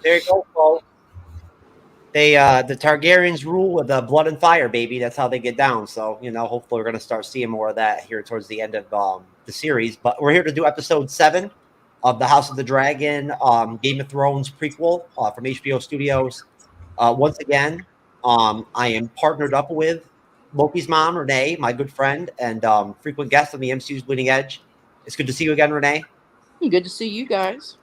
There you go, folks. They the Targaryens rule with blood and fire, baby. That's how they get down. So hopefully we're gonna start seeing more of that here towards the end of the series. But we're here to do episode 7 of the House of the Dragon, Game of Thrones prequel from HBO Studios. Once again, I am partnered up with Loki's mom, Renee, my good friend and frequent guest on the MCU's Bleeding Edge. It's good to see you again, Renee. Good to see you guys.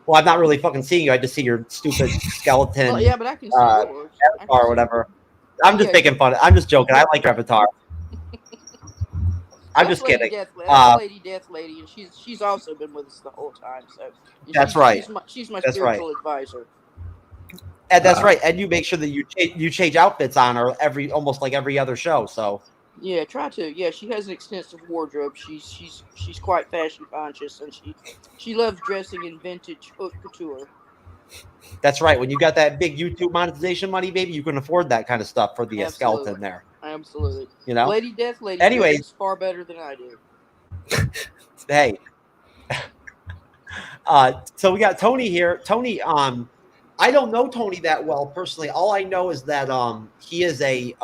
Well, I'm not really fucking seeing you. I just see your stupid skeleton. Well, yeah, but I can see yours. Avatar or whatever. I'm just making fun. I'm just joking. I like your avatar. I'm just kidding. That's Lady Death Lady, and she's also been with us the whole time. So that's right. She's my spiritual advisor. And that's right. And you make sure that you change outfits on her almost like every other show. So yeah, try to. Yeah, she has an extensive wardrobe. She's quite fashion conscious, and she loves dressing in vintage haute couture. That's right. When you got that big YouTube monetization money, baby, you can afford that kind of stuff for the skeleton there. Absolutely. Lady Death Lady. Anyways, is far better than I do. Hey. So we got Tony here. Tony, I don't know Tony that well personally. All I know is that he is a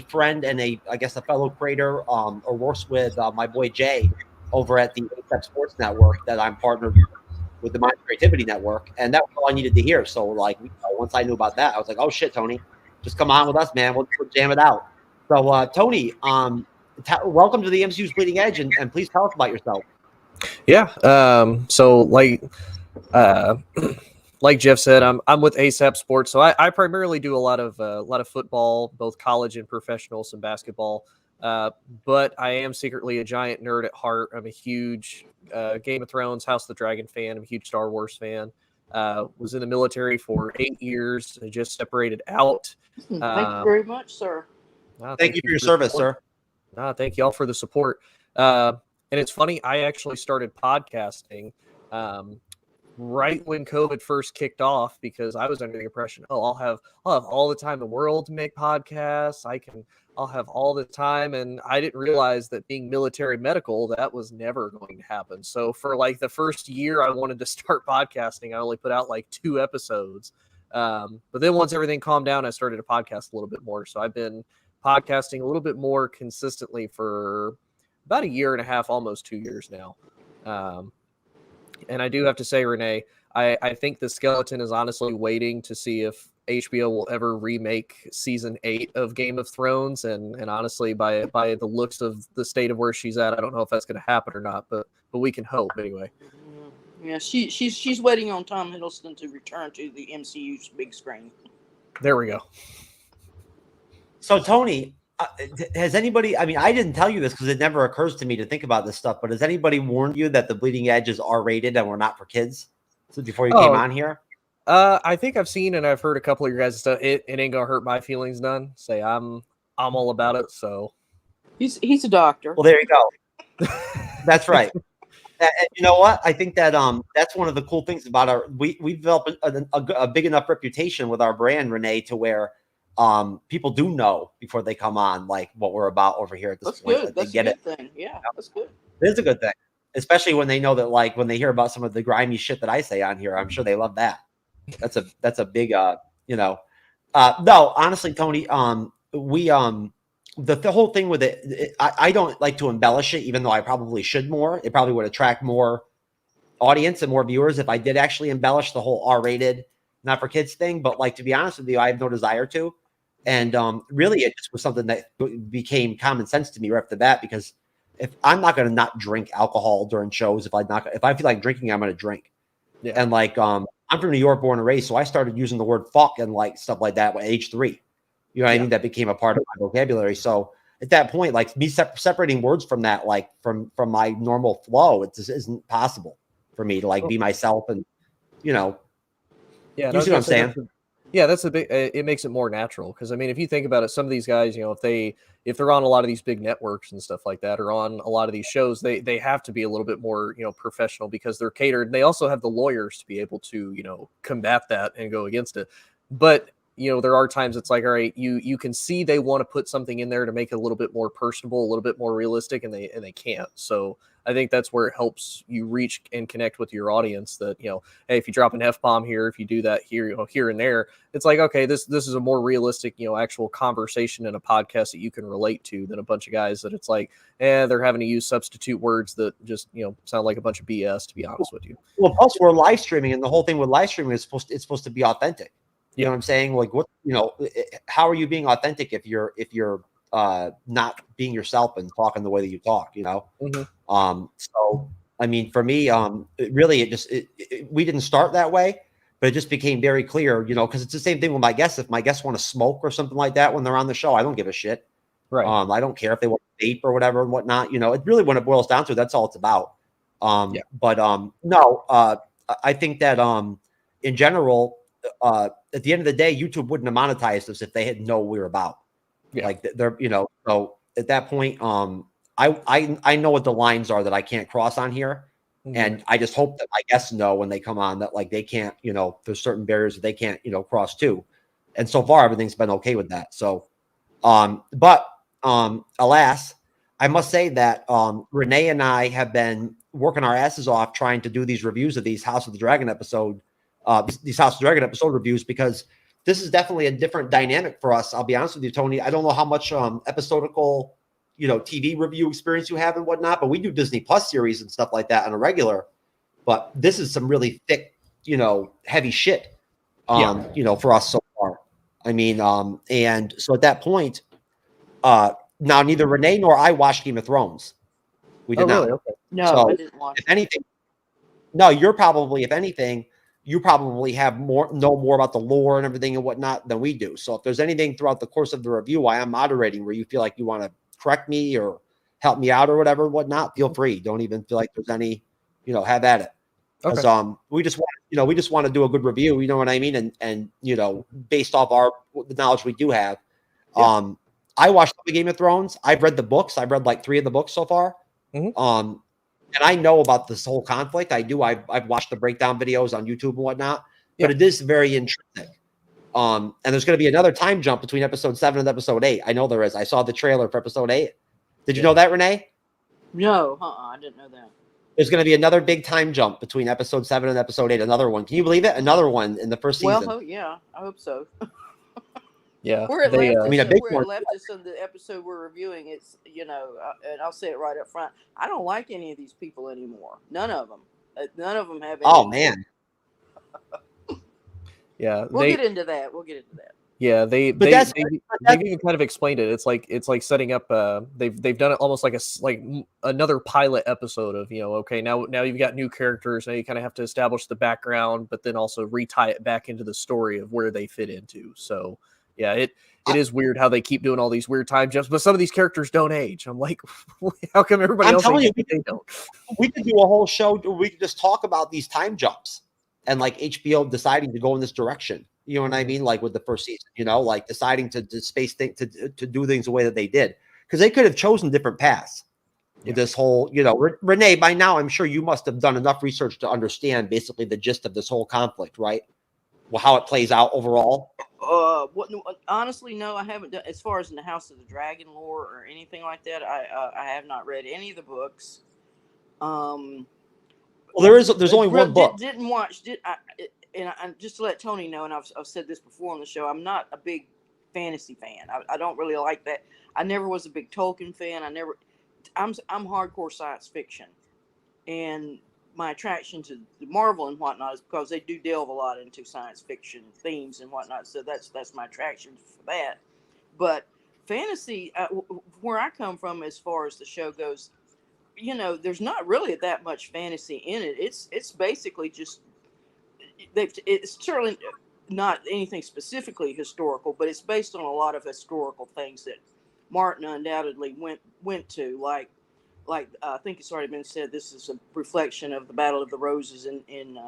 friend and I guess a fellow creator or works with my boy Jay over at the ACER Sports Network that I'm partnered with the Mind Creativity Network, and that was all I needed to hear. So once I knew about that, I was like, oh shit, Tony, just come on with us, man. We'll jam it out. So Tony, welcome to the MCU's Bleeding Edge, and please tell us about yourself. Yeah. So like Jeff said, I'm with ASAP Sports, so I primarily do a lot of football, both college and professional, some basketball. But I am secretly a giant nerd at heart. I'm a huge Game of Thrones, House of the Dragon fan. I'm a huge Star Wars fan. Was in the military for 8 years. I just separated out. Thank you very much, sir. Thank you for your service, sir. Thank you all for the support. And it's funny, I actually started podcasting right when COVID first kicked off because I was under the impression, I'll have all the time in the world to make podcasts. I'll have all the time, and I didn't realize that being military medical, that was never going to happen. So for the first year I wanted to start podcasting, I only put out 2 episodes. But then once everything calmed down, I started to podcast a little bit more. So I've been podcasting a little bit more consistently for about 1.5 years, almost 2 years now. And I do have to say, Renee, I think the skeleton is honestly waiting to see if HBO will ever remake season 8 of Game of Thrones. And honestly, by the looks of the state of where she's at, I don't know if that's going to happen or not, but we can hope anyway. Yeah, she's waiting on Tom Hiddleston to return to the MCU's big screen. There we go. So Tony, has anybody, I didn't tell you this because it never occurs to me to think about this stuff, but has anybody warned you that the Bleeding Edge is R-rated and we're not for kids? So before you came on here? I think I've seen and I've heard a couple of your guys' stuff. It ain't gonna hurt my feelings none. Say I'm all about it. So he's a doctor. Well, there you go. That's right. And you know what? I think that that's one of the cool things about we developed a big enough reputation with our brand, Renee, to where people do know before they come on what we're about over here at this point. Good. That's a good thing. Yeah, that's good. It is a good thing, especially when they know that when they hear about some of the grimy shit that I say on here. I'm sure they love that. That's a big no, honestly, Tony, we the whole thing with it, I don't like to embellish it, even though I probably should more. It probably would attract more audience and more viewers if I did actually embellish the whole R-rated, not for kids thing. But to be honest with you, I have no desire to. And really, it just was something that became common sense to me right off the bat, because if I'm not going to not drink alcohol during shows, if I feel like drinking, I'm going to drink. Yeah. And I'm from New York, born and raised, so I started using the word fuck and stuff like that at age 3. You know what I mean? That became a part of my vocabulary. So at that point, me separating words from that, from my normal flow, it just isn't possible for me to be myself and, Yeah, you see what I'm saying? Yeah, that's a big. It makes it more natural because if you think about it, some of these guys, if they're on a lot of these big networks and stuff like that, or on a lot of these shows, they have to be a little bit more professional because they're catered. They also have the lawyers to be able to combat that and go against it. But there are times it's all right, you can see they want to put something in there to make it a little bit more personable, a little bit more realistic, and they can't. So I think that's where it helps you reach and connect with your audience. That, you know, hey, if you drop an F-bomb here, if you do that here, you know, here and there, it's like, okay, this is a more realistic, you know, actual conversation in a podcast that you can relate to than a bunch of guys that it's like, they're having to use substitute words that just, you know, sound like a bunch of BS, to be honest with you. Well, plus we're live streaming, and the whole thing with live streaming is supposed to be authentic. You Yeah. know what I'm saying? Like, what, you know, how are you being authentic if you're not being yourself and talking the way that you talk? You know. Mm-hmm. So I mean, for me, we didn't start that way, but it just became very clear, you know, because it's the same thing with my guests. If my guests want to smoke or something like that when they're on the show, I don't give a shit. Right. I don't care if they want to vape or whatever and whatnot. You know, it really, when it boils down to it, that's all it's about. But no, I think that in general, at the end of the day, YouTube wouldn't have monetized us if they hadn't know what we were about. Yeah. Like they're, you know, so at that point, I know what the lines are that I can't cross on here. Mm-hmm. And I just hope that my guests know when they come on that, like, they can't, you know, there's certain barriers that they can't, you know, cross too. And so far, everything's been okay with that. So, but alas, I must say that Renee and I have been working our asses off trying to do these reviews of these House of the Dragon episode, these House of the Dragon episode reviews, because this is definitely a different dynamic for us. I'll be honest with you, Tony. I don't know how much episodical, you know, TV review experience you have and whatnot, but we do Disney Plus series and stuff like that on a regular. But this is some really thick, you know, heavy shit, you know, for us so far. I mean, and so at that point, now neither Renee nor I watched Game of Thrones. We did not. Really? Okay. No, So, I didn't watch if anything, no, you're probably, if anything, you probably know more about the lore and everything and whatnot than we do. So if there's anything throughout the course of the review I am moderating where you feel like you want to correct me or help me out or whatever, whatnot, feel free. Don't even feel like there's any, you know, have at it. Because we just want to do a good review, you know what I mean? And you know, based off the knowledge we do have. Yeah. I watched the Game of Thrones. I've read the books. I've read like 3 of the books so far. Mm-hmm. And I know about this whole conflict. I do. I've watched the breakdown videos on YouTube and whatnot, but it is very intrinsic. And there's going to be another time jump between episode 7 and episode 8. I know there is. I saw the trailer for episode 8. Did you know that, Renee? No, I didn't know that. There's going to be another big time jump between episode 7 and episode 8. Another one. Can you believe it? Another one in the first season. Well, yeah, I hope so. Yeah, where it left us, I mean, a big where one. it left us in the episode we're reviewing, it's, you know, and I'll say it right up front. I don't like any of these people anymore. None of them. None of them have. Oh man. Yeah, we'll get into that. Yeah, they've even kind of explained it. It's like setting up. They've done it almost like another pilot episode of, you know, okay, now you've got new characters. Now you kind of have to establish the background, but then also retie it back into the story of where they fit into. So yeah, it is weird how they keep doing all these weird time jumps, but some of these characters don't age. I'm like, how come everybody else ages, they don't? We could do a whole show. We could just talk about these time jumps and like HBO deciding to go in this direction. You know what I mean? Like with the first season, you know, like deciding to do things the way that they did, because they could have chosen different paths with this whole, you know, Renee, by now, I'm sure you must have done enough research to understand basically the gist of this whole conflict, right? Well, how it plays out overall. Honestly, no, I haven't done, as far as in the House of the Dragon lore or anything like that. I have not read any of the books. Well, there's only one book. And just to let Tony know, and I've said this before on the show, I'm not a big fantasy fan. I don't really like that. I never was a big Tolkien fan. I'm hardcore science fiction, and my attraction to Marvel and whatnot is because they do delve a lot into science fiction themes and whatnot. So that's my attraction for that. But fantasy, where I come from, as far as the show goes, you know, there's not really that much fantasy in it. It's basically just. It's certainly not anything specifically historical, but it's based on a lot of historical things that Martin undoubtedly went to. Like I think it's already been said, this is a reflection of the Battle of the Roses in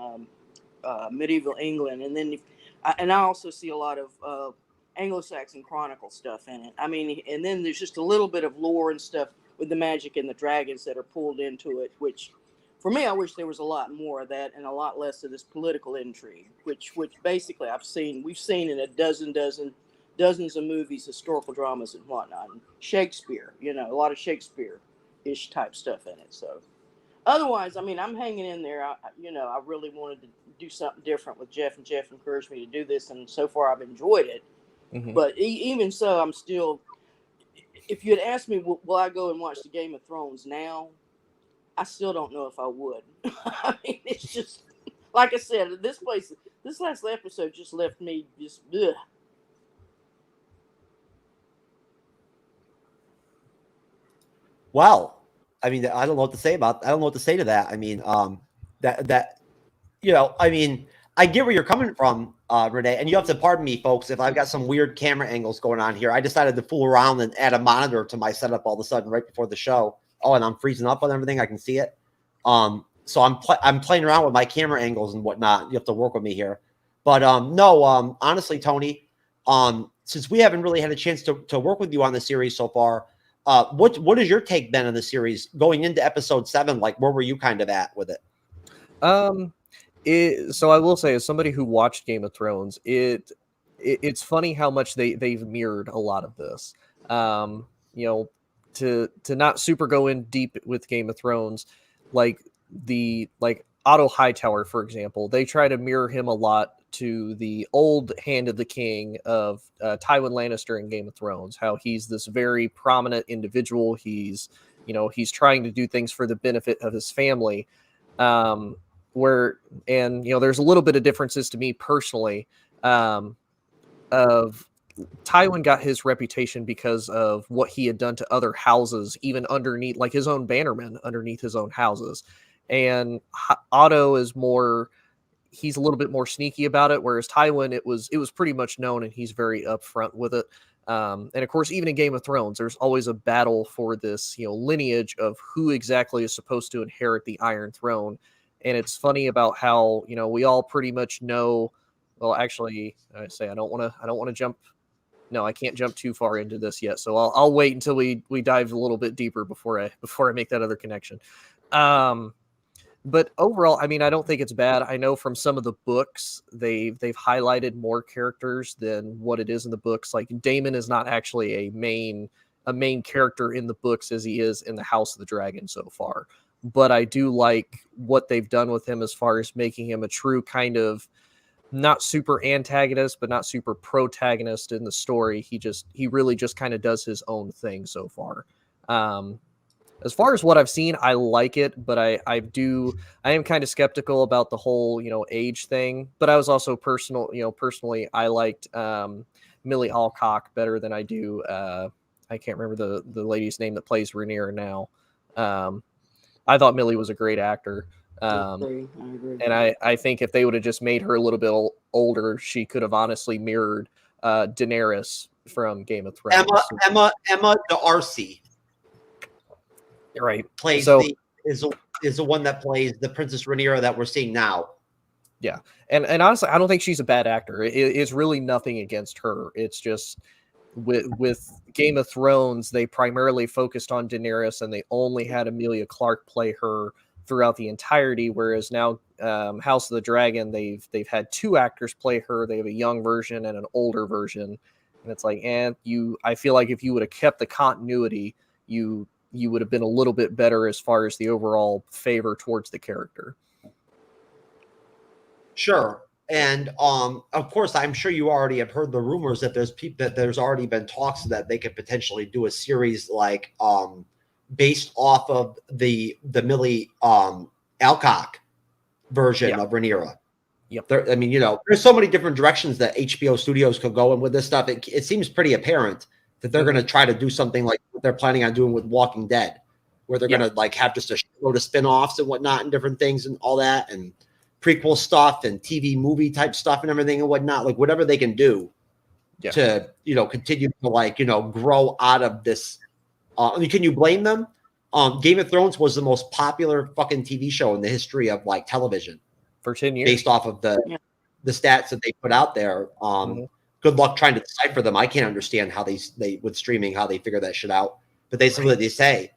medieval England, and then I also see a lot of Anglo-Saxon Chronicle stuff in it. I mean, and then there's just a little bit of lore and stuff with the magic and the dragons that are pulled into it, which. For me, I wish there was a lot more of that and a lot less of this political intrigue, which basically we've seen in dozens of movies, historical dramas and whatnot. And Shakespeare, you know, a lot of Shakespeare-ish type stuff in it. So otherwise, I mean, I'm hanging in there. I really wanted to do something different with Jeff, and Jeff encouraged me to do this, and so far I've enjoyed it. Mhm. But even so, I'm still. If you had asked me, will I go and watch the Game of Thrones now? I still don't know if I would. I mean, it's just like I said. This last episode just left me just. Ugh. Well, I mean, I don't know what to say to that. I mean, I mean, I get where you're coming from, Renee, and you have to pardon me, folks, if I've got some weird camera angles going on here. I decided to fool around and add a monitor to my setup all of a sudden right before the show. Oh, and I'm freezing up on everything. I can see it. So I'm playing around with my camera angles and whatnot. You have to work with me here. But no, honestly, Tony, since we haven't really had a chance to work with you on the series so far, what has your take been on the series going into episode 7? Like, where were you kind of at with it? So I will say, as somebody who watched Game of Thrones, it's funny how much they've mirrored a lot of this. To not super go in deep with Game of Thrones, like Otto Hightower, for example, they try to mirror him a lot to the old Hand of the King of Tywin Lannister in Game of Thrones. How he's this very prominent individual. He's trying to do things for the benefit of his family. There's a little bit of differences to me personally. Of Tywin got his reputation because of what he had done to other houses, even underneath, like his own bannermen underneath his own houses. And Otto is he's a little bit more sneaky about it, whereas Tywin, it was pretty much known, and he's very upfront with it. And of course, even in Game of Thrones, there's always a battle for this, lineage of who exactly is supposed to inherit the Iron Throne. And it's funny about how, we all pretty much know. Well, actually, I say I don't want to jump. No, I can't jump too far into this yet. So I'll wait until we dive a little bit deeper before I make that other connection. But overall, I mean, I don't think it's bad. I know from some of the books, they've highlighted more characters than what it is in the books. Like Daemon is not actually a main character in the books as he is in the House of the Dragon so far. But I do like what they've done with him as far as making him a true kind of not super antagonist, but not super protagonist in the story. He really just kind of does his own thing so far. As far as what I've seen, I like it, but I am kind of skeptical about the whole, age thing. But I was also personally, I liked Millie Alcock better than I do. I can't remember the lady's name that plays Rhaenyra now. I thought Millie was a great actor. I agree. And I think if they would have just made her a little bit older, she could have honestly mirrored Daenerys from Game of Thrones. Emma D'Arcy. Right. Plays is the one that plays the Princess Rhaenyra that we're seeing now. Yeah. And honestly, I don't think she's a bad actor. It's really nothing against her. It's just with Game of Thrones, they primarily focused on Daenerys, and they only had Emilia Clarke play her throughout the entirety. Whereas now, House of the Dragon, they've had 2 actors play her. They have a young version and an older version, and it's like, I feel like if you would have kept the continuity, you would have been a little bit better as far as the overall favor towards the character. Sure. And of course, I'm sure you already have heard the rumors that there's already been talks that they could potentially do a series like based off of the Millie Alcock version of Rhaenyra. Yep. There's so many different directions that HBO Studios could go in with this stuff. It seems pretty apparent that they're going to try to do something like what they're planning on doing with Walking Dead, where they're going to like have just a load of spinoffs and whatnot and different things and all that, and prequel stuff and TV movie type stuff and everything and whatnot, like whatever they can do to, continue to grow out of this. Can you blame them? Game of Thrones was the most popular fucking TV show in the history of like television for 10 years, based off of the stats that they put out there. Good luck trying to decipher them. I can't understand how they with streaming, how they figure that shit out, but they say what they say.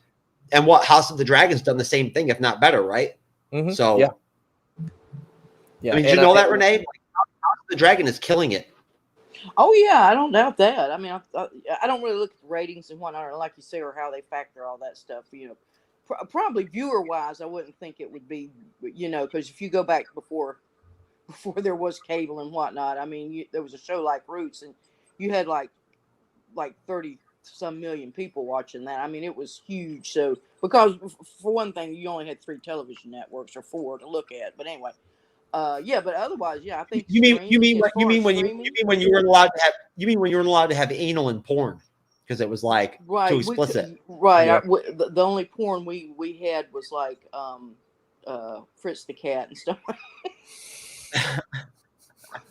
And what House of the Dragon's done the same thing, if not better, right? So, yeah. I mean, did you know that, Renee? Like, House of the Dragon is killing it. Oh yeah, I don't doubt that. I mean, I don't really look at the ratings and whatnot, or like you say, or how they factor all that stuff. probably viewer wise, I wouldn't think it would be, because if you go back before there was cable and whatnot, I mean, there was a show like Roots, and you had like 30 some million people watching that. I mean, it was huge. So because for one thing, you only had 3 television networks or 4 to look at. But anyway, but otherwise, I think you mean when you weren't allowed to have anal in porn because it was like too explicit. Right. The only porn we had was like Fritz the Cat and stuff.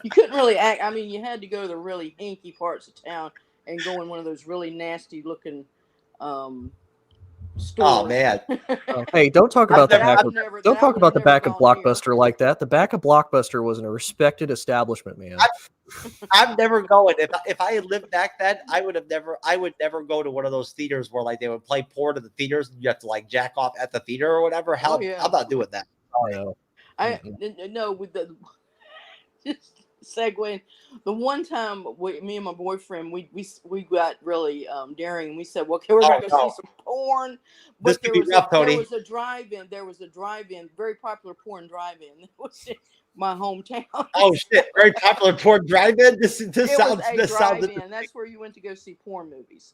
You couldn't really act. I mean, you had to go to the really hinky parts of town and go in one of those really nasty looking stores. Oh man! Hey, don't talk about the back. Don't talk about the back of Blockbuster here. Like that. The back of Blockbuster was a respected establishment, man. I'm never going. If I had lived back then, I would never go to one of those theaters where like they would play porn in the theaters and you have to like jack off at the theater or whatever. Hell, I'm not doing that. No. No, with the just segueing, the one time me and my boyfriend we got really daring. We said, well, okay, we're gonna go see some porn. But there was a drive-in. There was a drive-in, very popular porn drive-in. It was in my hometown. Oh shit! Very popular porn drive-in. This sounds. That's where you went to go see porn movies.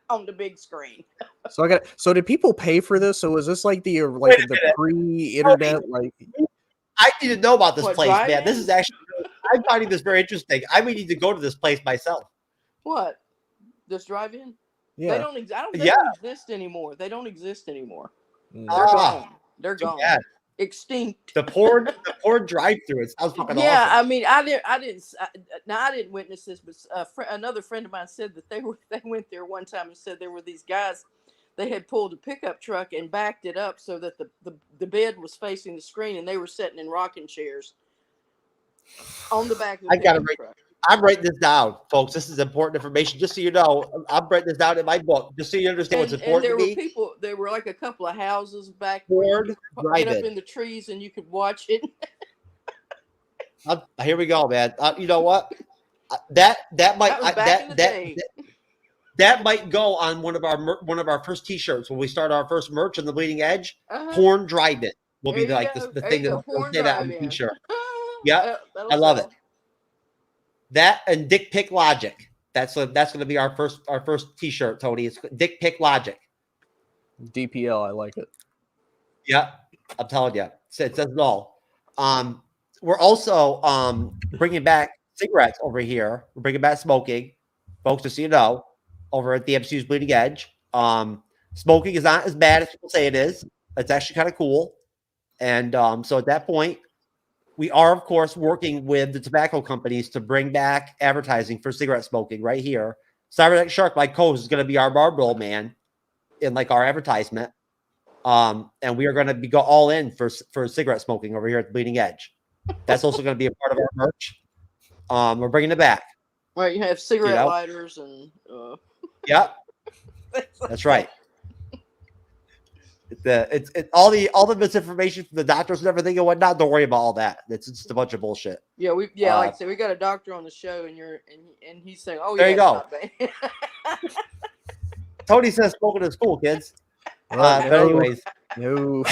On the big screen. So did people pay for this? So was this like the pre-internet I need to know about this place, man. This is actually I'm finding this very interesting. I may need to go to this place myself. What? This drive-in? Yeah. They don't exist anymore. They don't exist anymore. They're gone. They're gone. Bad. Extinct. The porn drive-through. It sounds fucking awesome. I mean, I didn't witness this, but another friend of mine said that they went there one time and said there were these guys. They had pulled a pickup truck and backed it up so that the bed was facing the screen, and they were sitting in rocking chairs on the back of the pickup truck. I'm writing this down, folks. This is important information. Just so you know, I'm writing this down in my book, just so you understand what's important to me. There were like a couple of houses back Ford, right up in the trees, and you could watch it. Here we go, man. You know what? That might go on one of our first T-shirts when we start our first merch on the Bleeding Edge. Porn drive-in will be like the thing that will say that on the T-shirt. Yeah, I love it. That and Dick Pic Logic. That's going to be our first T-shirt, Tony. It's Dick Pic Logic. DPL, I like it. Yeah, I'm telling you, it says it all. We're also bringing back cigarettes over here. We're bringing back smoking, folks. Just so you know, over at the MCU'S Bleeding Edge. Smoking is not as bad as people say it is. It's actually kind of cool. And so at that point, we are, of course, working with the tobacco companies to bring back advertising for cigarette smoking right here. Cyberneticshark, my co-host, is going to be our Marlboro man in like our advertisement. And we are going to go all in for cigarette smoking over here at the Bleeding Edge. That's also going to be a part of our merch. We're bringing it back. Right, you have cigarette lighters and. Yep, that's right. It's all the misinformation from the doctors and everything and whatnot. Don't worry about all that. It's just a bunch of bullshit. Yeah, like I said, we got a doctor on the show, and he's saying, "Oh, there yeah, you go." Tony says smoking is cool, kids. But anyways, no.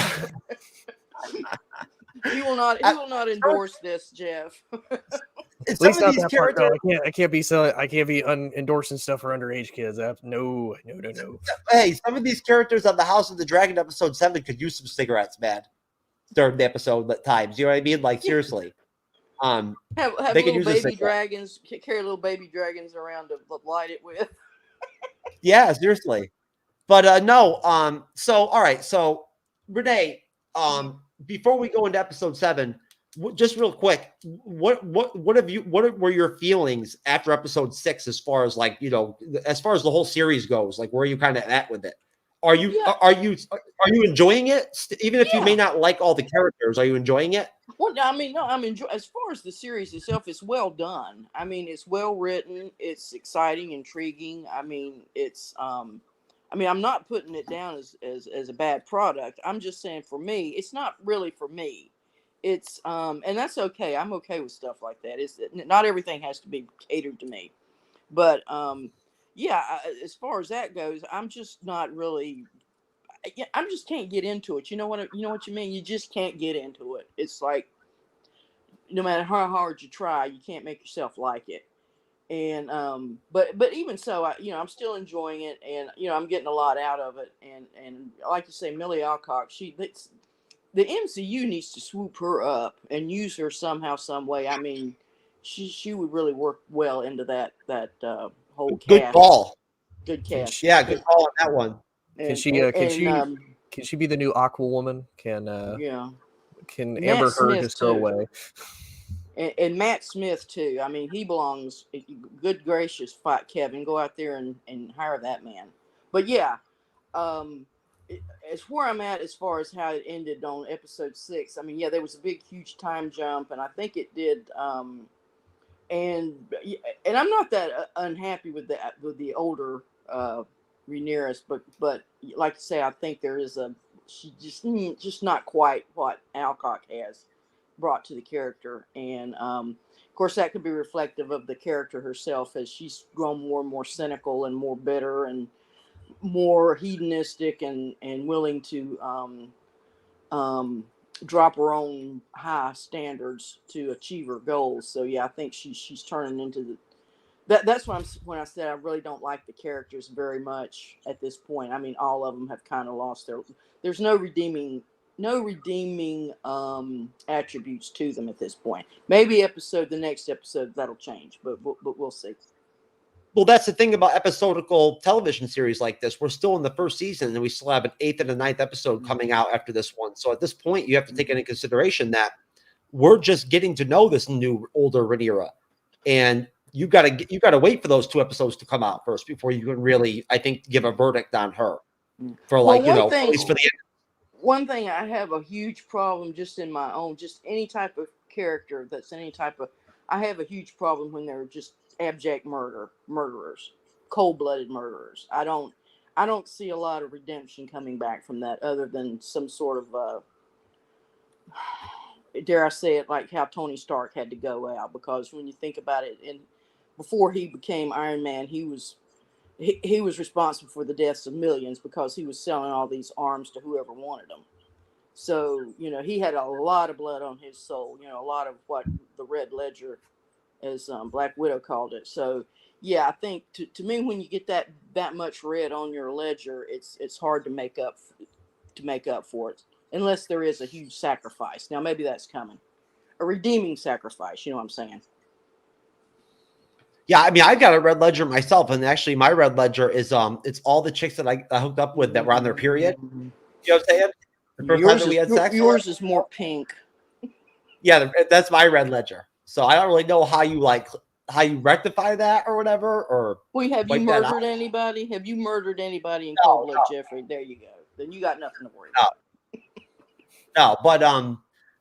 He will not endorse this, Jeff. At least not that part. No, I can't be endorsing stuff for underage kids. No. Hey, some of these characters on the House of the Dragon episode 7 could use some cigarettes, man. During the episode at times, you know what I mean? Like seriously. Have little baby dragons, carry little baby dragons around to light it with. Yeah, seriously. But no. So all right. So Renee, before we go into episode 7. Just real quick, what were your feelings after episode 6 as far as like, as far as the whole series goes? Like, where are you kind of at with it? Are you enjoying it? Even if you may not like all the characters, are you enjoying it? Well, I mean, no, I'm enjoying. As far as the series itself, it's well done. I mean, it's well written. It's exciting, intriguing. I mean, I'm not putting it down as a bad product. I'm just saying, for me, it's not really for me. It's and that's okay. I'm okay with stuff like that. It's not everything has to be catered to me, but as far as that goes, I'm just not really. I just can't get into it. You know what you mean? You just can't get into it. It's like no matter how hard you try, you can't make yourself like it. And but even so, I'm still enjoying it, and I'm getting a lot out of it. And like you say, Millie Alcock, the MCU needs to swoop her up and use her somehow, some way. I mean, she would really work well into that whole cast. Good call. Good cast. Yeah, good call on that one. Can she be the new Aqua Woman? Can Amber Heard just go away? And Matt Smith too. I mean, he belongs. Good gracious, fight Kevin. Go out there and hire that man. But yeah, it's where I'm at as far as how it ended on episode 6. I mean, yeah, there was a big, huge time jump, and I think it did. And I'm not that unhappy with the older Rhaenyra, but like I say, I think there is she just not quite what Alcock has brought to the character. And of course that could be reflective of the character herself as she's grown more and more cynical and more bitter and more hedonistic and willing to drop her own high standards to achieve her goals. So yeah, I think she's turning into that's when I said I really don't like the characters very much at this point. I mean, all of them have kind of lost there's no redeeming attributes to them at this point. Maybe the next episode that'll change, but we'll see. Well, that's the thing about episodical television series like this. We're still in the first season, and we still have an 8th and a 9th episode coming out after this one. So at this point, you have to take into consideration that we're just getting to know this new older Rhaenyra, and you got to wait for those 2 episodes to come out first before you can really, I think, give a verdict on her. For at least for the end. One thing I have a huge problem just in my own, just any type of character that's any type of, I have a huge problem when they're just abject murderers, cold-blooded murderers. I don't see a lot of redemption coming back from that other than some sort of, dare I say it, like how Tony Stark had to go out, because when you think about it, and before he became Iron Man, he was responsible for the deaths of millions because he was selling all these arms to whoever wanted them. So, he had a lot of blood on his soul, a lot of what the Red Ledger, as Black Widow called it. So, yeah, I think to me, when you get that much red on your ledger, it's hard to make up for it, unless there is a huge sacrifice. Now, maybe that's coming. A redeeming sacrifice, you know what I'm saying? Yeah, I mean, I got a red ledger myself, and actually, my red ledger is it's all the chicks that I hooked up with that were on their period. You know what I'm saying? The first time that we had sex. Yours is more pink. Yeah, that's my red ledger. So I don't really know how you rectify that or whatever. Or have you murdered anybody? Have you murdered anybody in cold blood, Jeffrey? There you go. Then you got nothing to worry about.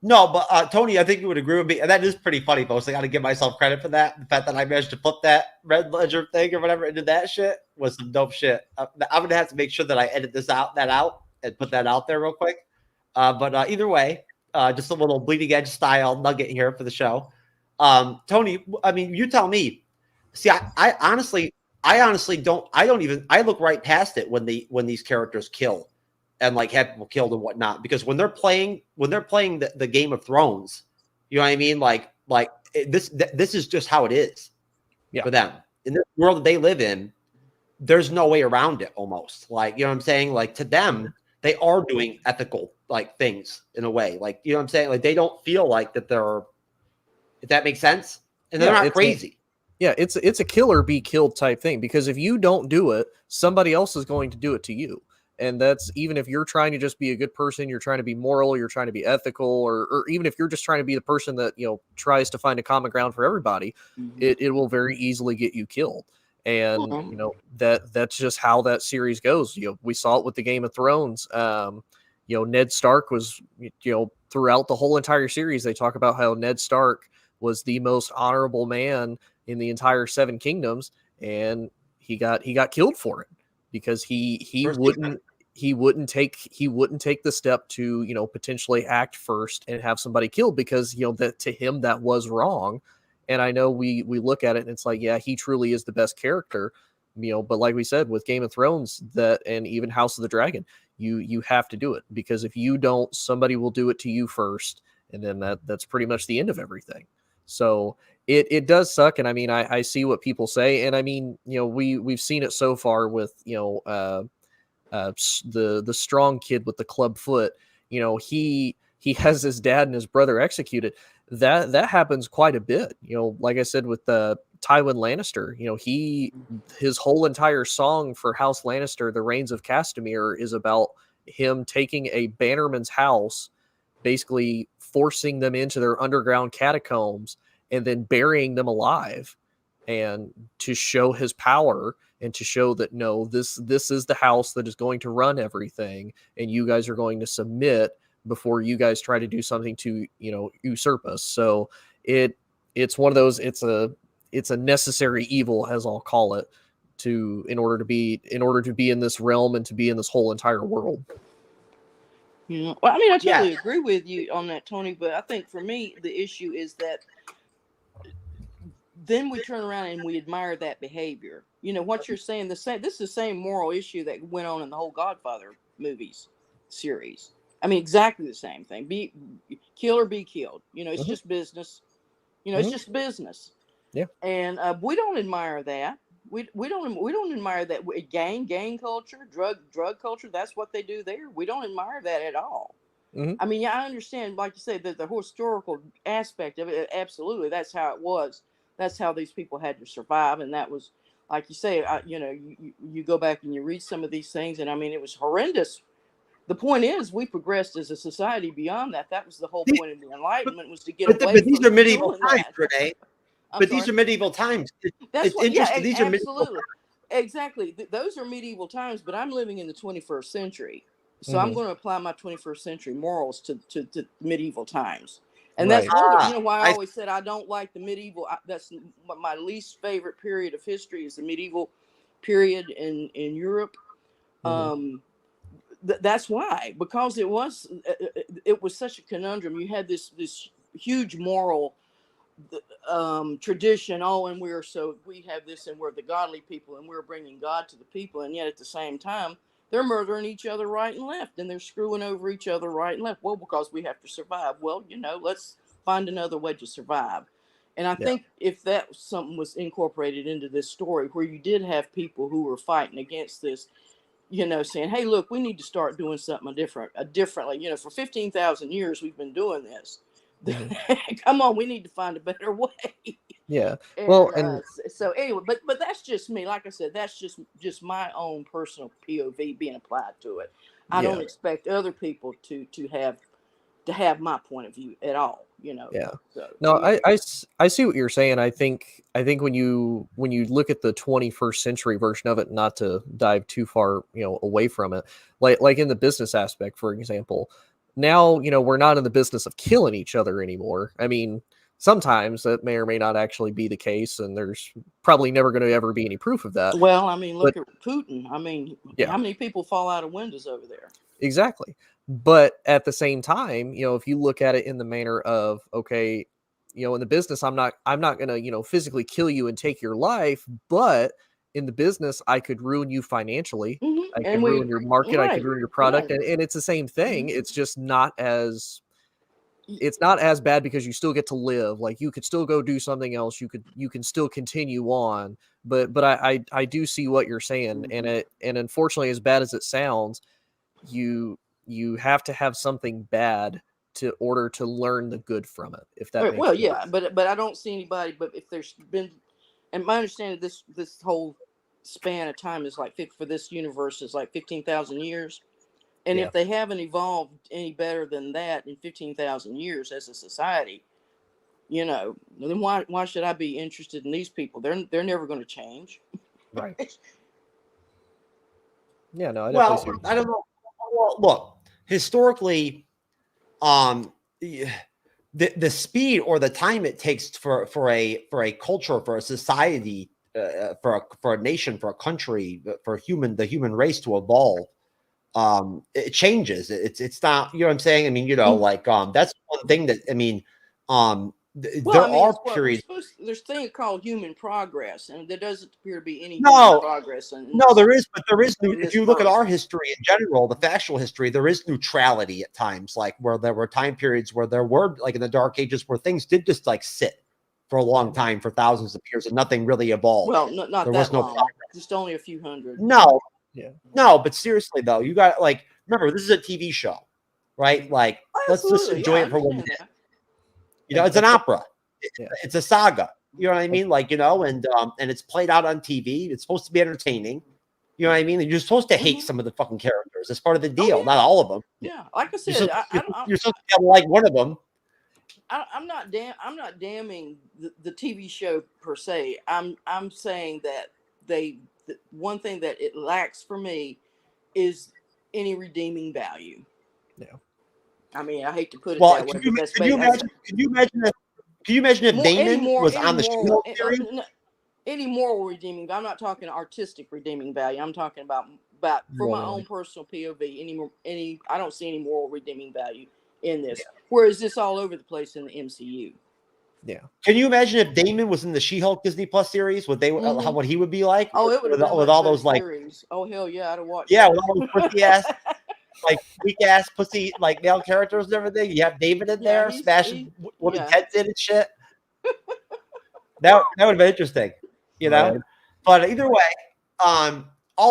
No, but Tony, I think you would agree with me. And that is pretty funny, folks. I got to give myself credit for that. The fact that I managed to flip that red ledger thing or whatever into that shit was some dope shit. I'm going to have to make sure that I edit that out and put that out there real quick. But either way, just a little bleeding edge style nugget here for the show. Tony, I mean, you tell me. See, I honestly don't. I look right past it when these characters kill. And have people killed and whatnot, because when they're playing the Game of Thrones, you know what I mean? This is just how it is for them in this world that they live in. There's no way around it. Almost you know what I'm saying? To them, they are doing ethical things in a way. You know what I'm saying? They don't feel like that they're. If that makes sense, and they're not crazy. It's a kill or be killed type thing, because if you don't do it, somebody else is going to do it to you. And that's even if you're trying to just be a good person, you're trying to be moral, you're trying to be ethical, or even if you're just trying to be the person that, tries to find a common ground for everybody, it will very easily get you killed. And, that's just how that series goes. We saw it with the Game of Thrones. Ned Stark was, throughout the whole entire series, they talk about how Ned Stark was the most honorable man in the entire 7 kingdoms. And he got killed for it because he wouldn't take the step to potentially act first and have somebody killed, because that to him that was wrong. And I know we look at it and it's like, yeah, he truly is the best character. but like we said, with Game of Thrones and even House of the Dragon, you have to do it, because if you don't, somebody will do it to you first, and then that's pretty much the end of everything. So it does suck. And I mean, I see what people say, and I mean, we've seen it so far with, the strong kid with the club foot. He has his dad and his brother executed. That happens quite a bit. Like I said with Tywin Lannister, his whole entire song for House Lannister, The Reigns of Castamere, is about him taking a bannerman's house, basically forcing them into their underground catacombs and then burying them alive, and to show his power and to show that, no, this is the house that is going to run everything, and you guys are going to submit before you guys try to do something to, usurp us. So it's one of those, it's a necessary evil, as I'll call it, in order to be in this realm and to be in this whole entire world. Well, I mean, I totally agree with you on that, Tony, but I think for me, the issue is that then we turn around and we admire that behavior. What you're saying, this is the same moral issue that went on in the whole Godfather movies series. I mean, exactly the same thing. Kill or be killed. It's just business. It's just business. Yeah. And we don't admire that. We don't admire that gang culture, drug culture. That's what they do there. We don't admire that at all. Mm-hmm. I mean, I understand, like you said, that the historical aspect of it. Absolutely, that's how it was. That's how these people had to survive, and that was, like you say, you go back and you read some of these things, and I mean, it was horrendous. The point is, we progressed as a society beyond that. That was the whole point of the Enlightenment, was to get away but from these are medieval times, that. Renee. These are medieval times. That's what, interesting. These are absolutely. Exactly. Those are medieval times, but I'm living in the 21st century. So I'm going to apply my 21st century morals to medieval times. And that's one of the, why I always said I don't like the medieval. That's my least favorite period of history, is the medieval period in Europe. That's why, because it was such a conundrum. You had this huge moral tradition. And we have this, and we're the godly people, and we're bringing God to the people, and yet at the same time they're murdering each other right and left, and they're screwing over each other right and left. Well, because we have to survive. Well, let's find another way to survive. And I think if that something was incorporated into this story, where you did have people who were fighting against this, saying, hey, look, we need to start doing something differently. For 15,000 years we've been doing this. Come on, we need to find a better way. Yeah. So anyway, but that's just me. Like I said, that's just my own personal POV being applied to it. I don't expect other people to have my point of view at all. Yeah. So, no, I see what you're saying. I think when you look at the 21st century version of it, not to dive too far, away from it, like in the business aspect, for example, now, we're not in the business of killing each other anymore. I mean, sometimes that may or may not actually be the case, and there's probably never going to ever be any proof of that. Well, I mean, look at Putin. I mean, how many people fall out of windows over there? Exactly. But at the same time, if you look at it in the manner of, okay, in the business, I'm not going to, physically kill you and take your life, but in the business, I could ruin you financially. I could ruin your market. I could ruin your product. And it's the same thing. It's just not as bad, because you still get to live. Like, you could still go do something else. You can still continue on. But I do see what you're saying. And unfortunately, as bad as it sounds, you have to have something bad to order to learn the good from it. If that makes sense. But I don't see anybody. But if there's been, and my understanding, this whole span of time is like, for this universe is like 15,000 years. And if they haven't evolved any better than that in 15,000 years as a society, then why should I be interested in these people? They're never going to change. Right. Yeah, no, I don't know. Well, look, historically, the speed or the time it takes for a culture, for a society, for a nation, for a country, for the human race to evolve, it changes. It's not, you know what I'm saying? I mean, like, that's one thing that, I mean, there are periods. There's a thing called human progress, and there doesn't appear to be any No. human progress. There is, but there is. If you look at our history in general, the factual history, there is neutrality at times, like where there were time periods where there were, like in the Dark Ages, where things did just like sit for a long time, for thousands of years, and nothing really evolved. Well, not there that was no long, progress. just only a few hundred. No, but seriously though, you got like remember this is a TV show, right? Like let's just enjoy it for what it is. You know, it's an opera. It's a saga. You know what I mean? Like, you know, and it's played out on TV. It's supposed to be entertaining. You know what I mean? You're supposed to hate some of the fucking characters. It's part of the deal. Not all of them. Yeah, like I said, you're supposed to like one of them. I'm not damning the TV show per se. I'm saying that one thing that it lacks for me is any redeeming value. Yeah. I mean, I hate to put it that way. Can you imagine if Damon was on the She-Hulk series? Any moral redeeming value. I'm not talking artistic redeeming value. I'm talking about for my own personal POV. I don't see any moral redeeming value in this. Whereas this all over the place in the MCU. Yeah. Can you imagine if Damon was in the She-Hulk Disney Plus series? What he would be like? Oh, it would have been with all those like series. Oh hell yeah, I'd have watched. Yeah, with all those pussy ass, like weak ass pussy like male characters and everything. You have David in there smashing women's heads in and shit. That would have been interesting, you know. Right. But either way, all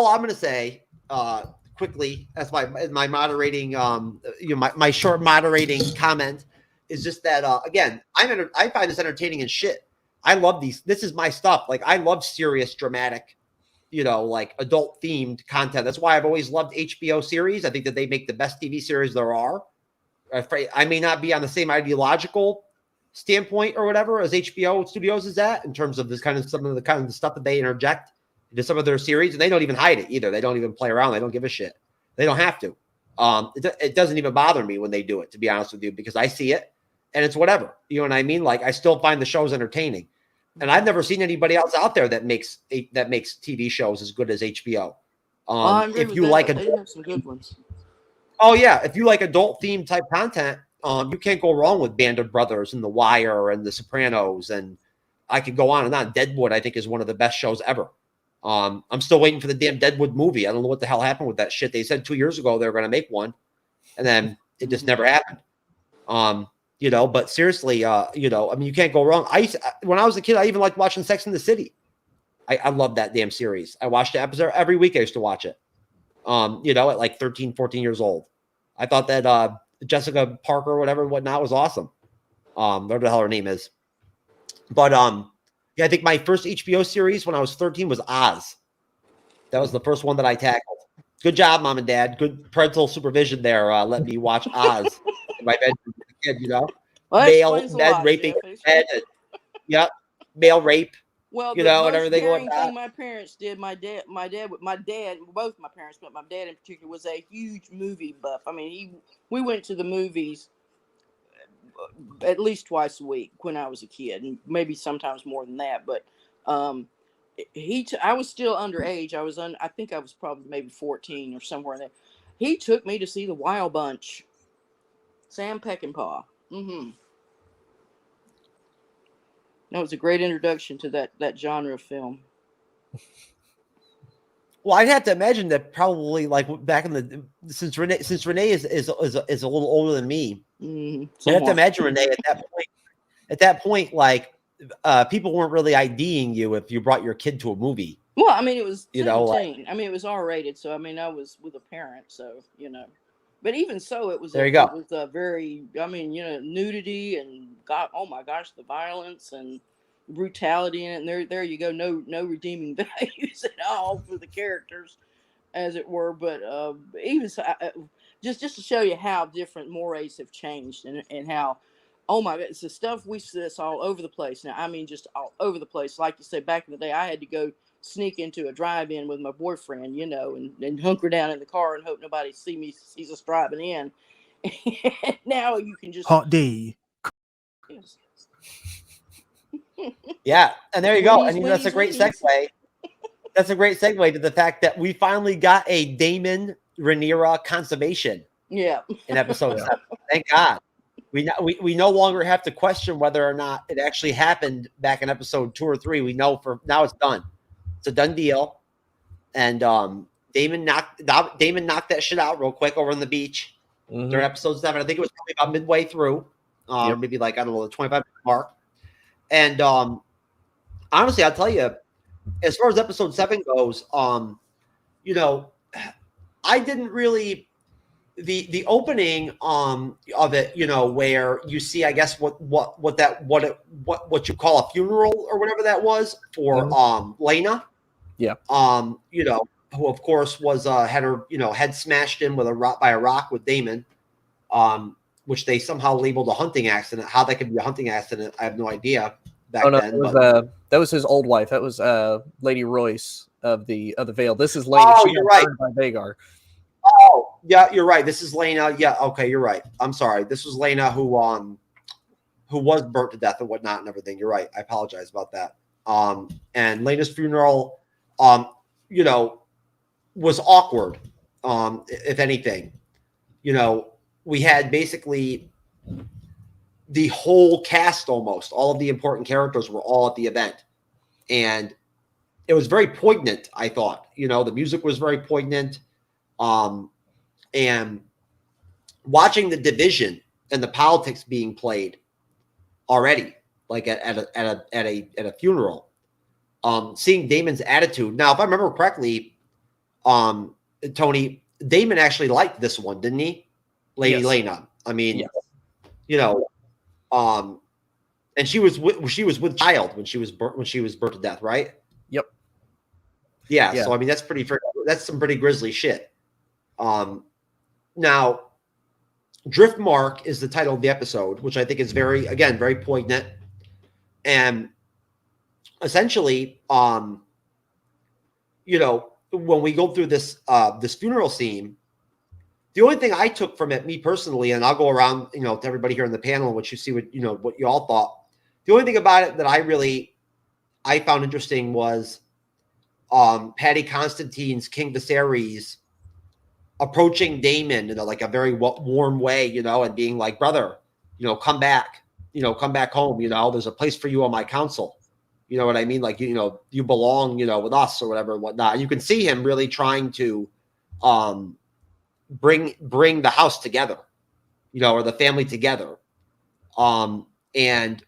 I'm gonna say quickly as my moderating, my short moderating comment is just that again, I find this entertaining and shit. I love these. This is my stuff. Like I love serious, dramatic, you know, like adult themed content. That's why I've always loved HBO series. I think that they make the best TV series there are. I may not be on the same ideological standpoint or whatever as HBO Studios is at in terms of this kind of some of the kind of stuff that they interject into some of their series, and they don't even hide it either. They don't even play around. They don't give a shit. They don't have to. It doesn't even bother me when they do it, to be honest with you, because I see it and it's whatever. You know what I mean? Like I still find the shows entertaining, and I've never seen anybody else out there that makes TV shows as good as HBO. If you like they have some good ones. Oh yeah, if you like adult themed type content, you can't go wrong with Band of Brothers and The Wire and The Sopranos, and I could go on and on. Deadwood, I think, is one of the best shows ever. I'm still waiting for the damn Deadwood movie. I don't know what the hell happened with that shit. They said 2 years ago they were going to make one, and then it just never happened. You know, but seriously, you know, I mean, you can't go wrong. When I was a kid, I even liked watching Sex and the City. I loved that damn series. I watched the episode every week. I used to watch it. You know, at like 13, 14 years old. I thought that Jessica Parker or whatever and whatnot was awesome. Whatever the hell her name is. But yeah, I think my first HBO series when I was 13 was Oz. That was the first one that I tackled. Good job, Mom and Dad. Good parental supervision there. Let me watch Oz in my bedroom as a kid, you know. Well, male men raping men. Yep. Male rape. Well, you know, and everything like that. My parents did. My dad, both my parents, but my dad in particular was a huge movie buff. I mean, we went to the movies at least twice a week when I was a kid, and maybe sometimes more than that. But I was still underage. I think I was probably maybe 14 or somewhere in there. He took me to see The Wild Bunch. Sam Peckinpah. Mm-hmm. That was a great introduction to that genre of film. Well, I'd have to imagine that probably like back in the since Renee is a little older than me. Mm-hmm. I have to imagine Renee at that point, like people weren't really IDing you if you brought your kid to a movie. Well, I mean, it was 17. You know, like, I mean, it was R-rated, so I mean, I was with a parent, so you know. But even so, it was there. You go. It was a very, I mean, you know, nudity and oh my gosh, the violence and brutality in it, and there you go. No redeeming values at all for the characters, as it were. But even so, just to show you how different mores have changed and how, oh my God, it's the stuff we see this all over the place now. I mean, just all over the place. Like you said, back in the day, I had to go sneak into a drive-in with my boyfriend, you know, and hunker down in the car and hope nobody sees us driving in. And now you can just hot D. Yes. Yeah, and there you go. And that's a great segue. That's a great segue to the fact that we finally got a Daemon Rhaenyra consummation. Yeah. In episode 7. Thank God. We no longer have to question whether or not it actually happened back in episode 2 or 3. We know for now it's done. It's a done deal. And Damon knocked that shit out real quick over on the beach during episode 7. I think it was probably about midway through, maybe like, I don't know, the 25-minute mark. And honestly, I'll tell you, as far as episode 7 goes, you know, I didn't really the opening of it, you know, where you see, I guess what you call a funeral or whatever that was for Laenor. Yeah. You know, who of course was had her, you know, head smashed in with a rock with Daemon, which they somehow labeled a hunting accident. How that could be a hunting accident, I have no idea back then. That was his old wife. That was Lady Royce of the Vale. This is Laenor. Oh, you're right. By Vhagar. Oh, yeah, you're right. This is Laenor. Yeah, okay, you're right. I'm sorry. This was Laenor who was burnt to death and whatnot and everything. You're right. I apologize about that. And Laenor's funeral, you know, was awkward. If anything, you know, we had basically the whole cast, almost all of the important characters were all at the event, and it was very poignant. I thought, you know, the music was very poignant. And watching the division and the politics being played already, like at a funeral, seeing Daemon's attitude. Now, if I remember correctly, Tony, Daemon actually liked this one, didn't he? Lady Laenor. I mean, you know, and she was with child when she was burnt to death, right? Yep. Yeah. So I mean, that's some pretty grisly shit. Now, Driftmark is the title of the episode, which I think is very poignant. And essentially, you know, when we go through this funeral scene, the only thing I took from it, me personally, and I'll go around, you know, to everybody here on the panel, what you all thought. The only thing about it that I found interesting was Paddy Constantine's King Viserys approaching Daemon in a very warm way, you know, and being like, brother, you know, come back home. You know, there's a place for you on my council. You know what I mean? Like, you know, you belong, you know, with us or whatever and whatnot. You can see him really trying to bring the house together, you know, or the family together. And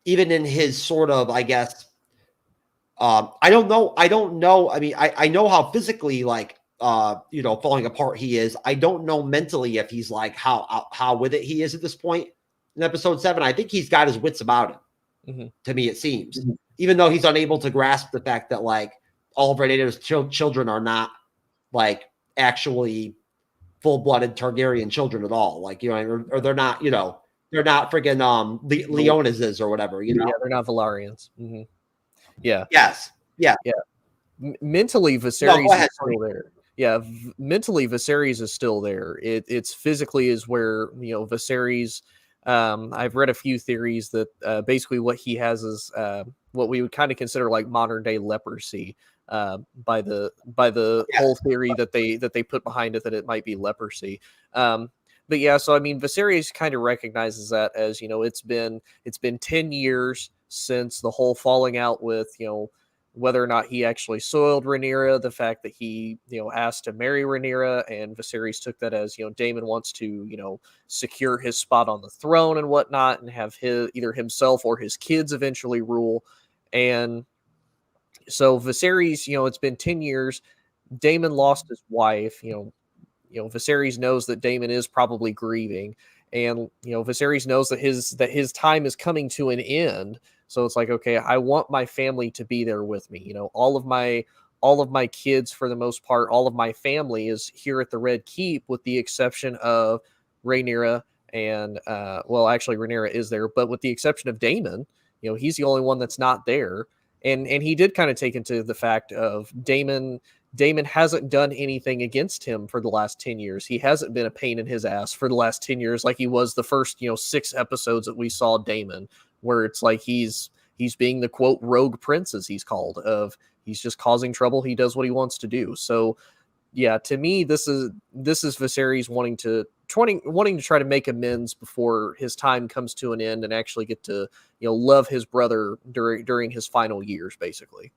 even in his sort of, I guess, I don't know. I mean, I know how physically, like, you know, falling apart he is. I don't know mentally if he's like how with it he is at this point in episode 7. I think he's got his wits about him. To me, it seems, even though he's unable to grasp the fact that like all of Rhaenyra's children are not like actually full-blooded Targaryen children at all. Like, you know, or they're not, you know, they're not friggin' Leonis's or whatever. You know, yeah, they're not Velaryons. Yeah. Yes. Yeah. Yeah. Mentally, Viserys is still there. Yeah, mentally, Viserys is still there. It's physically is where, you know, Viserys. I've read a few theories that basically what he has is what we would kind of consider like modern day leprosy. By the whole theory that they put behind it, that it might be leprosy. But yeah, so I mean, Viserys kind of recognizes that as, you know, it's been 10 years since the whole falling out with, you know, whether or not he actually soiled Rhaenyra, the fact that he, you know, asked to marry Rhaenyra, and Viserys took that as, you know, Daemon wants to, you know, secure his spot on the throne and whatnot, and have either himself or his kids eventually rule. And so Viserys, you know, it's been 10 years. Daemon lost his wife. You know, Viserys knows that Daemon is probably grieving, and, you know, Viserys knows that his time is coming to an end. So it's like, okay, I want my family to be there with me. You know, all of my kids, for the most part, all of my family is here at the Red Keep, with the exception of Rhaenyra and well, actually Rhaenyra is there, but with the exception of Daemon, you know, he's the only one that's not there. And he did kind of take into the fact of Daemon hasn't done anything against him for the last 10 years. He hasn't been a pain in his ass for the last 10 years like he was the first, you know, 6 episodes that we saw Daemon, where it's like he's being the quote rogue prince, as he's called, of he's just causing trouble. He does what he wants to do. So yeah, to me, this is Viserys wanting to wanting to try to make amends before his time comes to an end and actually get to, love his brother during his final years, basically.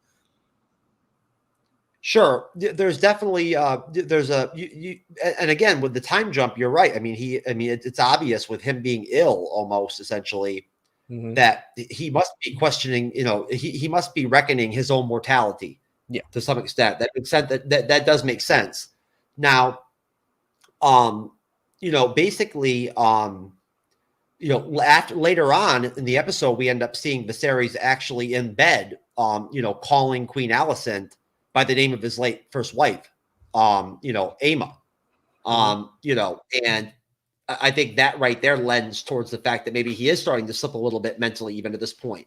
Sure. There's definitely there's and again with the time jump, you're right. I mean, it's obvious with him being ill almost essentially that he must be questioning, he must be reckoning his own mortality. Yeah. To some extent. That makes sense. That does make sense. Now, basically, later on in the episode, we end up seeing Viserys actually in bed, calling Queen Alicent by the name of his late first wife, Aemond. And I think that right there lends towards the fact that maybe he is starting to slip a little bit mentally, even at this point.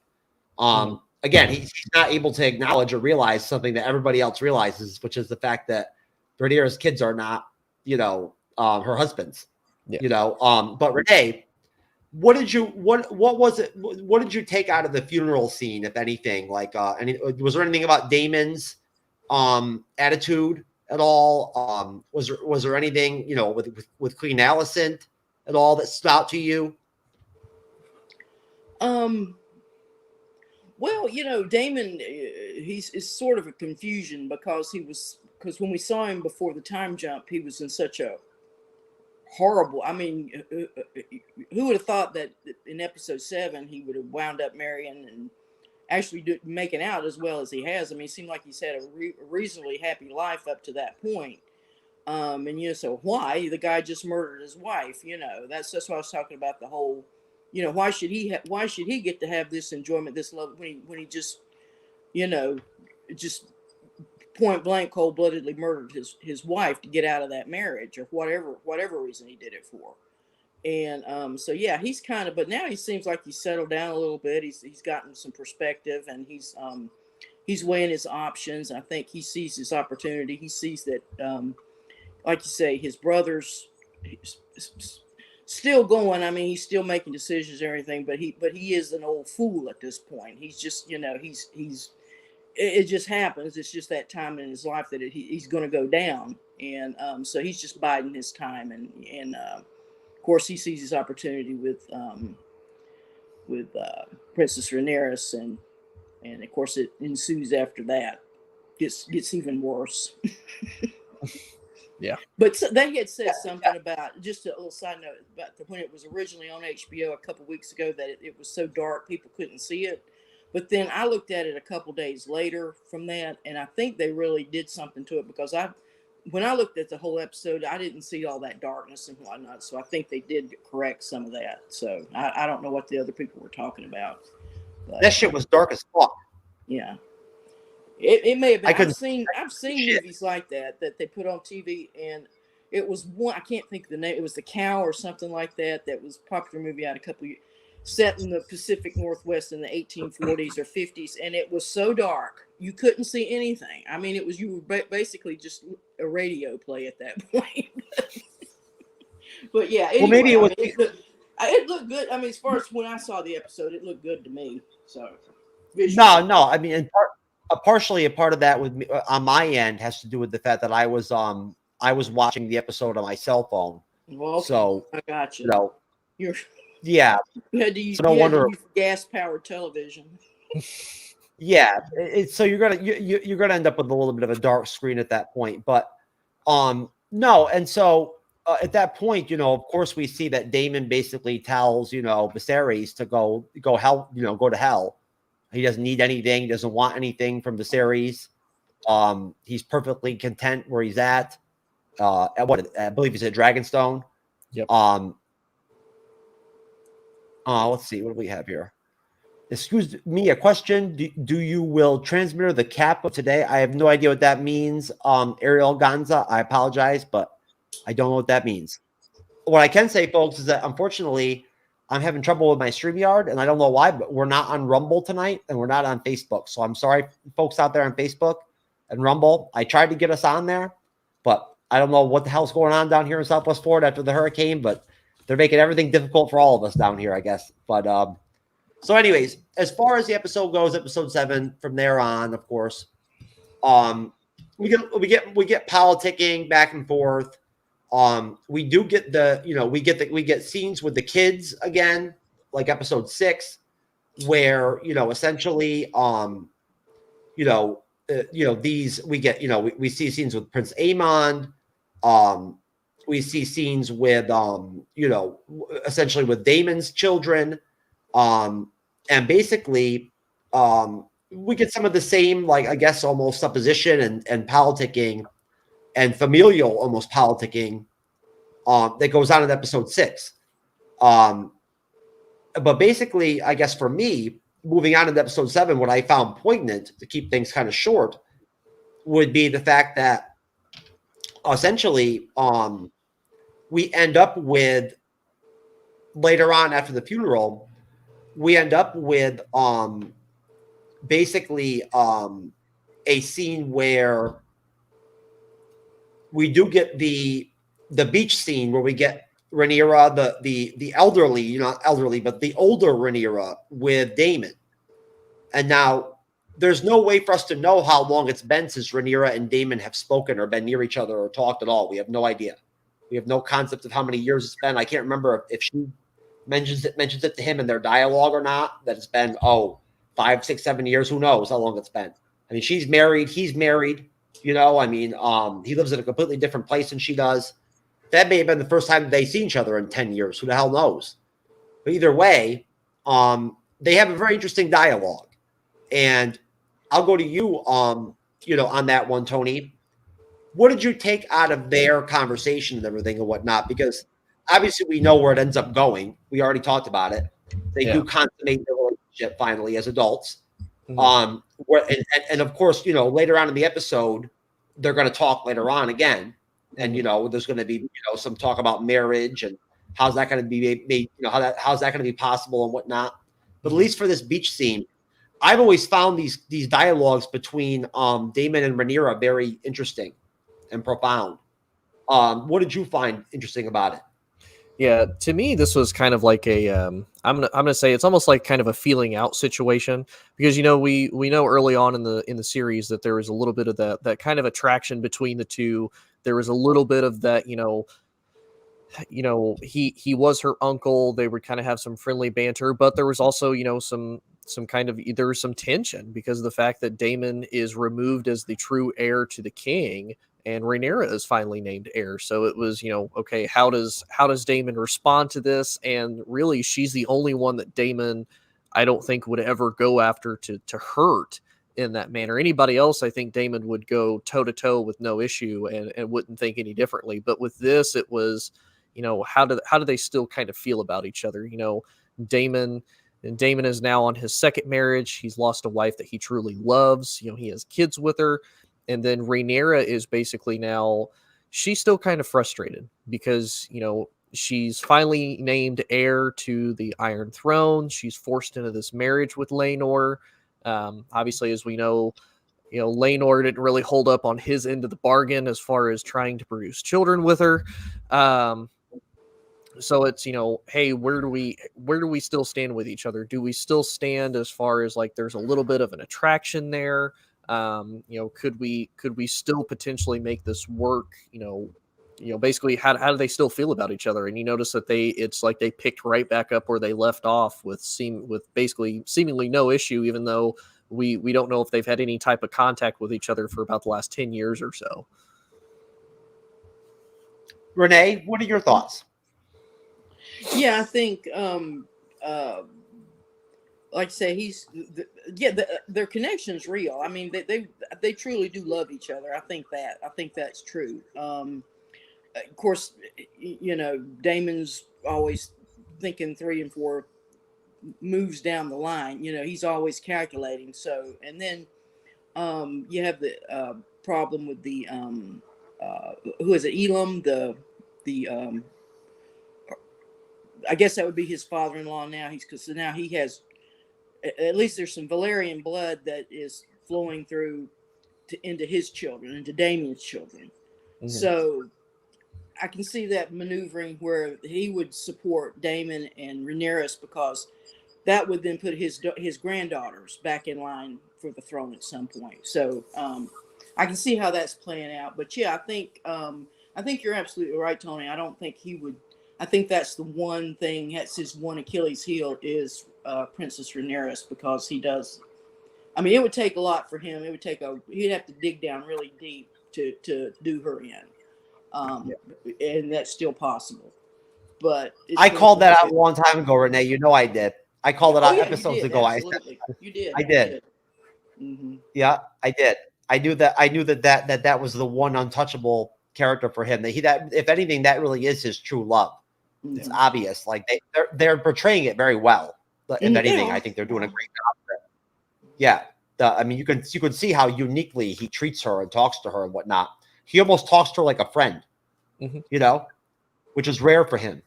Again, he's not able to acknowledge or realize something that everybody else realizes, which is the fact that Rhaenyra's kids are not, her husband's. Yeah. But Renee, what did you take out of the funeral scene, if anything? Like, was there anything about Daemon's attitude at all? Was there anything, with Queen Alicent at all that stood out to you? Well, Daemon, it's sort of a confusion because when we saw him before the time jump, he was in such a horrible, who would have thought that in episode 7, he would have wound up marrying and actually making out as well as he has. It seemed like he's had a reasonably happy life up to that point. So why? The guy just murdered his wife, that's what I was talking about, the whole, why should he get to have this enjoyment, this love, when he just, just point blank, cold-bloodedly murdered his wife to get out of that marriage, or whatever reason he did it for. And so yeah, he's kind of, but now he seems like he's settled down a little bit. He's gotten some perspective, and he's weighing his options. I think he sees his opportunity. He sees that, like you say, his brother's still going. He's still making decisions and everything, but he is an old fool at this point. He's just, it just happens. It's just that time in his life that he's going to go down. And so he's just biding his time. And of course, he sees his opportunity with Princess Rhaenys. And of course, it ensues after that. Gets even worse. Yeah. But they had said something about, just a little side note, about when it was originally on HBO a couple weeks ago, that it was so dark people couldn't see it. But then I looked at it a couple days later from that, and I think they really did something to it, because when I looked at the whole episode, I didn't see all that darkness and whatnot. So I think they did correct some of that. So I don't know what the other people were talking about. But that shit was dark as fuck. Yeah. It may have been. I've seen movies like that they put on TV, and it was one, I can't think of the name. It was The Cow or something like that. That was a popular movie out a couple of years, set in the Pacific Northwest in the 1840s or 50s, and it was so dark you couldn't see anything. It was, you were basically just a radio play at that point. But yeah, anyway, well, maybe it was. It looked good. As far as when I saw the episode, it looked good to me. So visually. No. Partially a part of that with me, on my end, has to do with the fact that I was watching the episode on my cell phone. Well, okay. So I got you. Yeah. You had to use, gas-powered television. Yeah. So you're gonna end up with a little bit of a dark screen at that point, but no. And so at that point, of course, we see that Daemon basically tells Viserys to go to hell. He doesn't need anything. He doesn't want anything from Viserys. He's perfectly content where he's at. I believe he's at Dragonstone. Yep. Let's see. What do we have here? Excuse me, a question. Do you will transmitter the cap of today? I have no idea what that means. Ariel Gonza, I apologize, but I don't know what that means. What I can say, folks, is that unfortunately, I'm having trouble with my StreamYard, and I don't know why, but we're not on Rumble tonight, and we're not on Facebook. So I'm sorry, folks out there on Facebook and Rumble. I tried to get us on there, but I don't know what the hell's going on down here in Southwest Florida after the hurricane, but they're making everything difficult for all of us down here, I guess. But so anyways, as far as the episode goes, episode 7, from there on, of course, we get politicking back and forth. We do get we get scenes with the kids again, like episode 6, where essentially these we get we see scenes with Prince Aemond. We see scenes with essentially with Daemon's children, and basically we get some of the same, like, I guess, almost supposition and politicking and familial almost politicking that goes on in episode 6. But basically, I guess for me, moving on to episode 7, what I found poignant, to keep things kind of short, would be the fact that essentially we end up with, later on after the funeral, we end up with basically a scene where we do get the beach scene where we get Rhaenyra, the elderly, not elderly, but the older Rhaenyra with Daemon. And now there's no way for us to know how long it's been since Rhaenyra and Daemon have spoken or been near each other or talked at all. We have no idea. We have no concept of how many years it's been. I can't remember if she mentions it to him in their dialogue or not, that it's been 5, 6, 7 years. Who knows how long it's been? I mean, she's married, he's married. He lives in a completely different place than she does. That may have been the first time they've seen each other in 10 years. Who the hell knows? But either way, they have a very interesting dialogue. And I'll go to you, on that one, Tony. What did you take out of their conversation and everything and whatnot? Because obviously we know where it ends up going. We already talked about it. They do consummate their relationship finally as adults. And of course, later on in the episode, they're going to talk later on again. And, there's going to be, some talk about marriage and how's that going to be made, how's that going to be possible and whatnot. But at least for this beach scene, I've always found these dialogues between Daemon and Rhaenyra very interesting and profound. What did you find interesting about it? Yeah, to me, this was kind of like a I'm gonna say it's almost like kind of a feeling out situation, because we know early on in the series that there was a little bit of that kind of attraction between the two. There was a little bit of that, he was her uncle. They would kind of have some friendly banter, but there was also some kind of, there was some tension because of the fact that Daemon is removed as the true heir to the king, and Rhaenyra is finally named heir. So it was, okay, how does Daemon respond to this? And really, she's the only one that Daemon, I don't think, would ever go after to hurt in that manner. Anybody else, I think Daemon would go toe to toe with no issue and wouldn't think any differently. But with this, it was, how do they still kind of feel about each other? Daemon is now on his second marriage. He's lost a wife that he truly loves. He has kids with her. And then Rhaenyra is basically now, she's still kind of frustrated because, she's finally named heir to the Iron Throne. She's forced into this marriage with Laenor. Obviously, as we know, Laenor didn't really hold up on his end of the bargain as far as trying to produce children with her. So it's, hey, where do we still stand with each other? Do we still stand as far as like there's a little bit of an attraction there? Could we still potentially make this work? Basically, how do they still feel about each other? And you notice that it's like they picked right back up where they left off with basically seemingly no issue, even though we don't know if they've had any type of contact with each other for about the last 10 years or so. Renee, what are your thoughts? Yeah, I think, like I say, their connection's real. I mean, they truly do love each other. I think that's true. Of course, Daemon's always thinking 3 and 4 moves down the line. He's always calculating. So, and then you have the problem with the who is it? Elam, the I guess that would be his father-in-law now. Because now he has, at least there's some Valyrian blood that is flowing through into his children, into Daemon's children. Mm-hmm. So I can see that maneuvering where he would support Daemon and Rhaenyra, because that would then put his granddaughters back in line for the throne at some point. So I can see how that's playing out. But yeah, I think I think you're absolutely right, Tony. I don't think he would. I think that's the one thing. That's his one Achilles heel is Princess Rhaenyra, because he does. I mean, it would take a lot for him. It would take he'd have to dig down really deep to do her in, and that's still possible. But I called that out a long time ago, Renee. You know I did. I called it out episodes ago. Absolutely. You did. I did. Mm-hmm. Yeah, I did. I knew that was the one untouchable character for him. That if anything, that really is his true love. Mm-hmm. It's obvious. Like they're portraying it very well. If anything, I think they're doing a great job of it. Yeah. I mean, you can see how uniquely he treats her and talks to her and whatnot. He almost talks to her like a friend, you know, which is rare for him.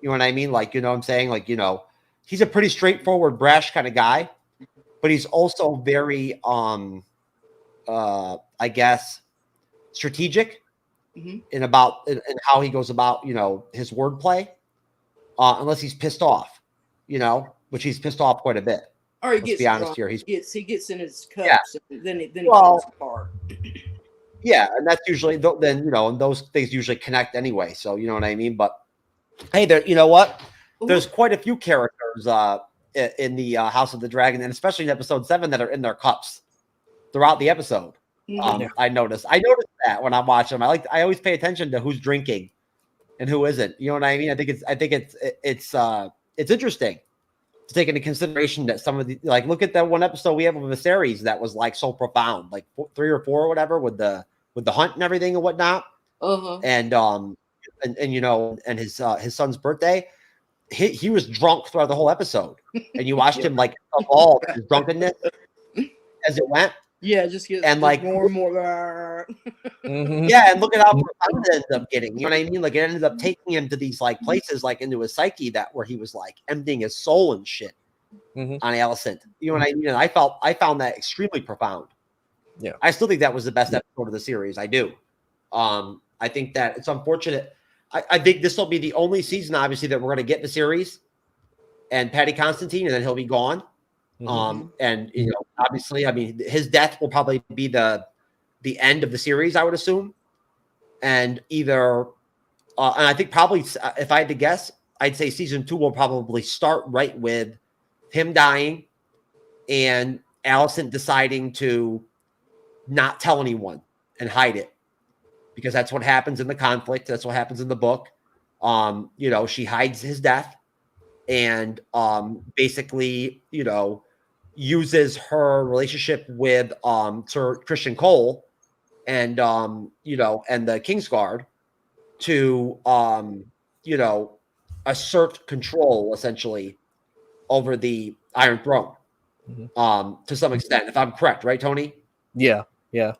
You know what I mean? Like, you know what I'm saying? Like, you know, he's a pretty straightforward, brash kind of guy, but he's also very, I guess, strategic in how he goes about, you know, his wordplay, unless he's pissed off, you know, which he's pissed off quite a bit. Or he gets, be honest here, he gets in his cups, and then he falls apart. Yeah, and that's usually then, you know, and those things usually connect anyway. So you know what I mean. But hey, there, you know what? There's quite a few characters in the House of the Dragon, and especially in episode 7 that are in their cups throughout the episode. I noticed that when I'm watching them. I always pay attention to who's drinking and who isn't. You know what I mean? I think it's interesting to take into consideration that some of the, like, look at that one episode we have of Viserys that was like so profound, like 3 or 4 or whatever, with the hunt and everything and whatnot. And you know, and his son's birthday, he was drunk throughout the whole episode, and you watched him like evolve his drunkenness as it went. Yeah, just get and like more and more. Yeah, and look at how profound it ended up getting. You know what I mean? Like it ended up taking him to these like places, like into his psyche, where he was like emptying his soul and shit on Alicent. You know what I mean? And I found that extremely profound. Yeah, I still think that was the best episode of the series. I do. I think that it's unfortunate. I think this will be the only season, obviously, that we're going to get the series and Paddy Constantine, and then he'll be gone. And you know, obviously, I mean, his death will probably be the end of the series, I would assume. And either, and I think probably, if I had to guess, I'd say season 2 will probably start right with him dying and Alicent deciding to not tell anyone and hide it, because that's what happens in the conflict. That's what happens in the book. You know, she hides his death and basically, you know, uses her relationship with Sir Christian Cole and you know, and the Kingsguard to you know, assert control essentially over the Iron Throne to some extent, if I'm correct, right, Tony? Yeah. I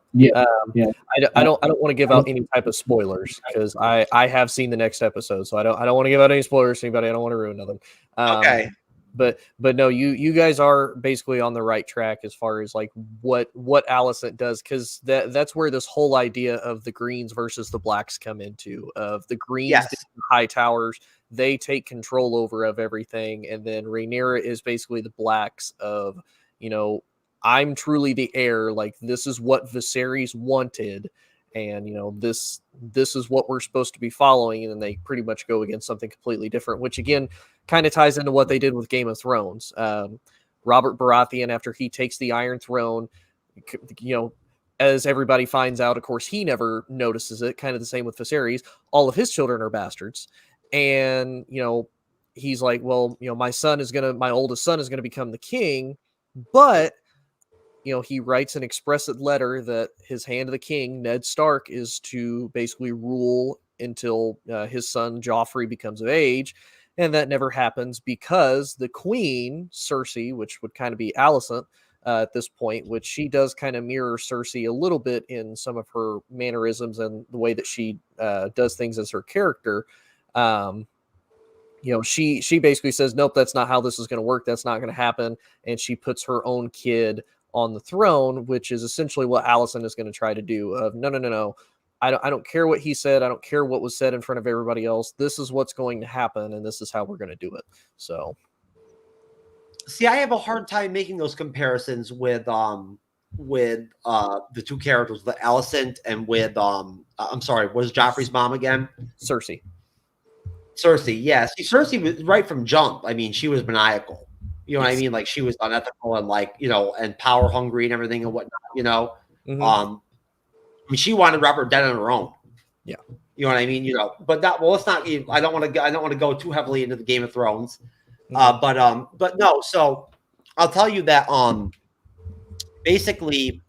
don't want to give out any type of spoilers, because I have seen the next episode, so I don't want to give out any spoilers to anybody. I don't want to ruin them. Okay. But no, you guys are basically on the right track as far as like what Alicent does, because that's where this whole idea of the Greens versus the Blacks come into. Of the Greens, high towers, they take control of everything, and then Rhaenyra is basically the Blacks of, you know, I'm truly the heir. Like, this is what Viserys wanted, and you know, this is what we're supposed to be following, and then they pretty much go against something completely different, which again kind of ties into what they did with Game of Thrones. Robert Baratheon, after he takes the Iron Throne, you know, as everybody finds out, of course, he never notices it. Kind of the same with Viserys. All of his children are bastards, and you know, he's like, well, you know, my oldest son is gonna become the king, but you know, he writes an expressive letter that his hand of the king, Ned Stark, is to basically rule until his son Joffrey becomes of age. And that never happens because the queen, Cersei, which would kind of be Alicent at this point, which she does kind of mirror Cersei a little bit in some of her mannerisms and the way that she does things as her character. You know, she basically says, nope, that's not how this is going to work. That's not going to happen. And she puts her own kid on the throne, which is essentially what Alicent is going to try to do. Of no. I don't care what he said. I don't care what was said in front of everybody else. This is what's going to happen, and this is how we're going to do it. So, see, I have a hard time making those comparisons with the two characters, the Alicent and with I'm sorry, what is Joffrey's mom again? Cersei. Cersei, yeah. See, Cersei was right from jump. I mean, she was maniacal. You know what I mean? Like she was unethical and like, and power hungry and everything and whatnot, Mhm. I mean, she wanted Robert dead on her own. Yeah. You know what I mean? But let's not I don't want to go too heavily into the Game of Thrones. But no, so I'll tell you that basically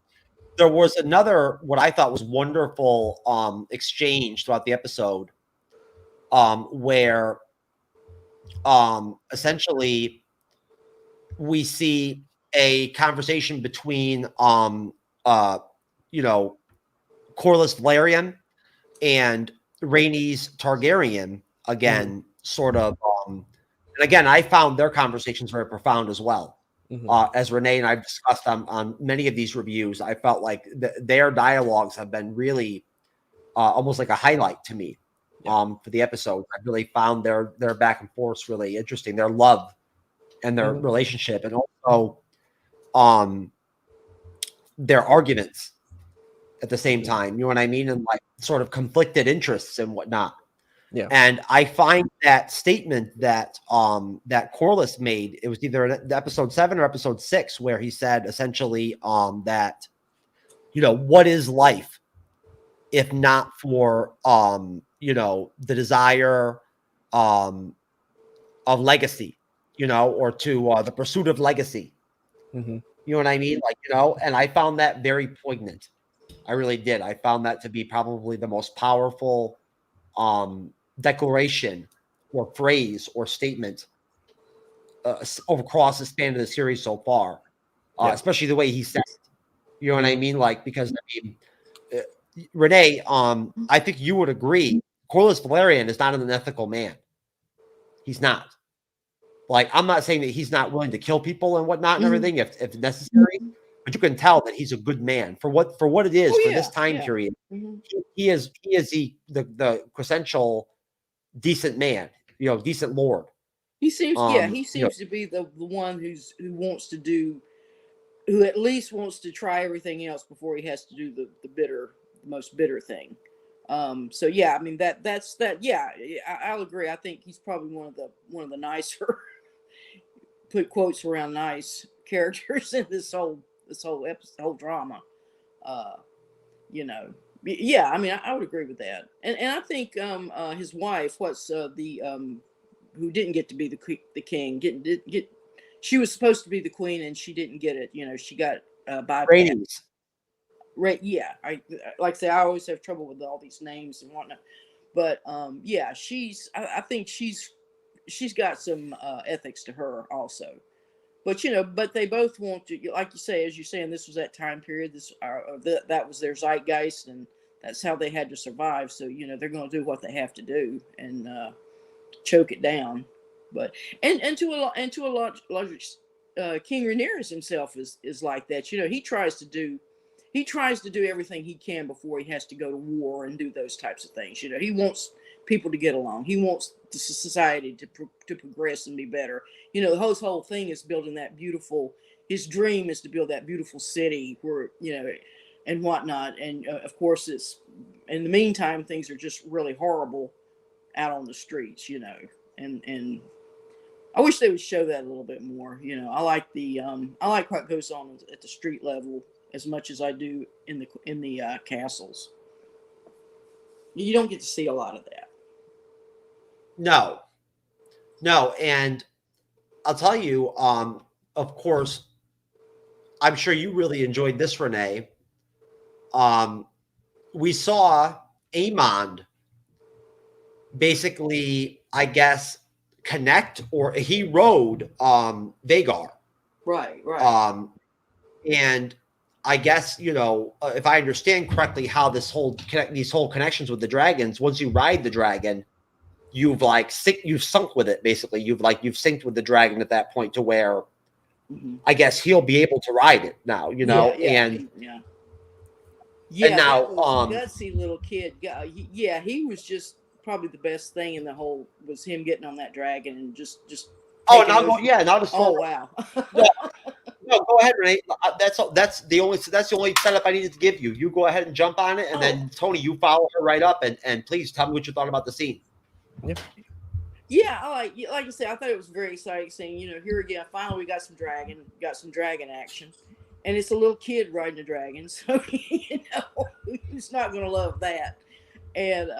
there was another what I thought was wonderful exchange throughout the episode where essentially we see a conversation between Corlys Valerian and Rhaenys Targaryen again, sort of and again I found their conversations very profound as well. As Renee and I've discussed on many of these reviews, I felt like their dialogues have been really almost like a highlight to me for the episode. I really found their back and forth really interesting, their love and their relationship, and also their arguments at the same time. You know what I mean? And like sort of conflicted interests and whatnot. Yeah. And I find that statement that that Corlys made, it was either in episode 7 or episode 6, where he said essentially that what is life if not for the desire of legacy, or to the pursuit of legacy. You know what I mean? Like, and I found that very poignant. I really did. I found that to be probably the most powerful declaration or phrase or statement across the span of the series so far, especially the way he said it. You know what I mean? Like, because I mean, Renee, I think you would agree, Corlys Valerian is not an ethical man. He's not. Like, I'm not saying that he's not willing to kill people and whatnot and everything if necessary, but you can tell that he's a good man for what it is for this time period. He is the quintessential decent man, decent lord. He seems to be the one who at least wants to try everything else before he has to do the most bitter thing. So yeah, I mean that's that. Yeah, I'll agree. I think he's probably one of the nicer, put quotes around nice characters in this whole episode, whole drama. Yeah, I mean I would agree with that. And I think his wife, who didn't get to be the king, she was supposed to be the queen and she didn't get it. She got bypassed. Rhaenys. Right, yeah. I like I say, I always have trouble with all these names and whatnot, but yeah, I think she's got some ethics to her also, but but they both want to, like you say, as you're saying, this was that time period. That was their zeitgeist, and that's how they had to survive. So they're going to do what they have to do and choke it down. But and to a large King Rhaenyra himself is like that. He tries to do everything he can before he has to go to war and do those types of things. He wants people to get along. He wants the society to progress and be better. The whole thing is building that beautiful. His dream is to build that beautiful city where and whatnot. And of course, it's in the meantime things are just really horrible out on the streets. And I wish they would show that a little bit more. I like what goes on at the street level as much as I do in the castles. You don't get to see a lot of that. No, and I'll tell you, of course, I'm sure you really enjoyed this, Renee. We saw Aemond basically, I guess, connect, or he rode Vhagar. Right. And I guess, if I understand correctly how these whole connections with the dragons, once you ride the dragon, you've sunk with it, basically. You've synced with the dragon at that point to where I guess he'll be able to ride it now, and now gutsy little kid. Yeah, he was just probably the best thing in the whole was him getting on that dragon and just now the wow. No, go ahead, Renee. That's the only setup I needed to give you. You go ahead and jump on it, and then Tony, you follow her right up, and please tell me what you thought about the scene. Yeah, like I said, I thought it was very exciting seeing, here again, finally we got some dragon action. And it's a little kid riding a dragon, so who's not gonna love that? And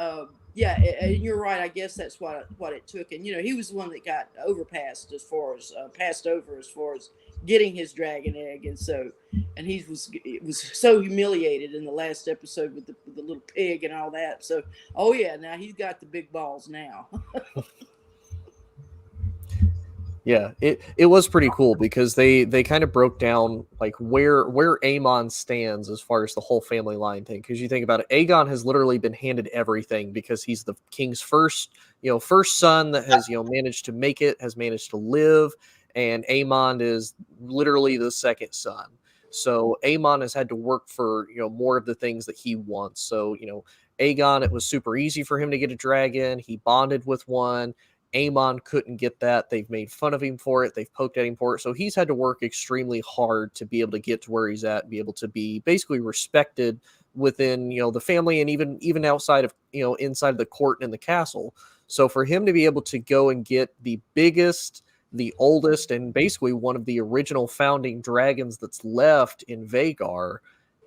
yeah, and you're right, I guess that's what it took. And he was the one that got overpassed as far as passed over as far as getting his dragon egg, and he was so humiliated in the last episode with the little pig and all that. So oh yeah, now he's got the big balls now. Yeah, it was pretty cool because they kind of broke down like where Aemon stands as far as the whole family line thing. Because you think about it, Aegon has literally been handed everything because he's the king's first son that has managed to make it, has managed to live, and Aemon is literally the second son. So Aemon has had to work for more of the things that he wants. So Aegon, it was super easy for him to get a dragon. He bonded with one. Aemon couldn't get that. They've made fun of him for it. They've poked at him for it. So he's had to work extremely hard to be able to get to where he's at, be able to be basically respected within, the family and even outside of, inside the court and the castle. So for him to be able to go and get the biggest, the oldest, and basically one of the original founding dragons that's left in Vhagar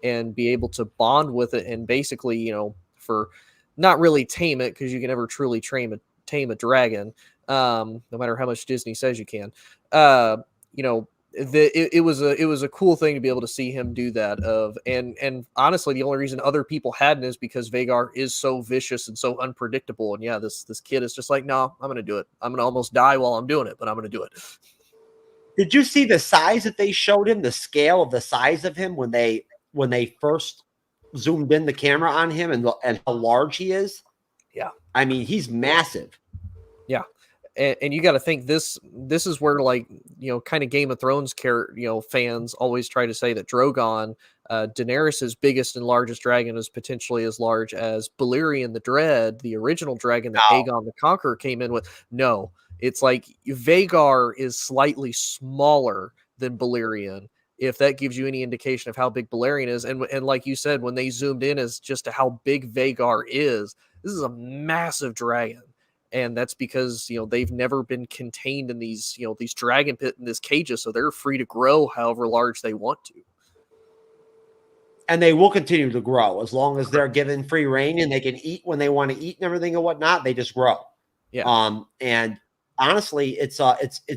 and be able to bond with it and basically, for not really tame it, because you can never truly tame a dragon, no matter how much Disney says you can. It was a cool thing to be able to see him do that. And honestly, the only reason other people hadn't is because Vhagar is so vicious and so unpredictable. And yeah, this kid is just like, no, I'm gonna do it. I'm gonna almost die while I'm doing it, but I'm gonna do it. Did you see the size that they showed him? The scale of the size of him when they first zoomed in the camera on him and how large he is? Yeah. I mean, he's massive. Yeah. And you got to think this is where kind of Game of Thrones fans always try to say that Drogon, Daenerys's biggest and largest dragon, is potentially as large as Balerion the Dread, the original dragon that Aegon the Conqueror came in with. No, it's like Vhagar is slightly smaller than Balerion, if that gives you any indication of how big Balerion is. And like you said, when they zoomed in as just to how big Vhagar is, this is a massive dragon. And that's because, they've never been contained in these dragon pit in these cages. So they're free to grow however large they want to. And they will continue to grow as long as they're given free reign and they can eat when they want to eat and everything and whatnot. They just grow. Yeah. And honestly, it's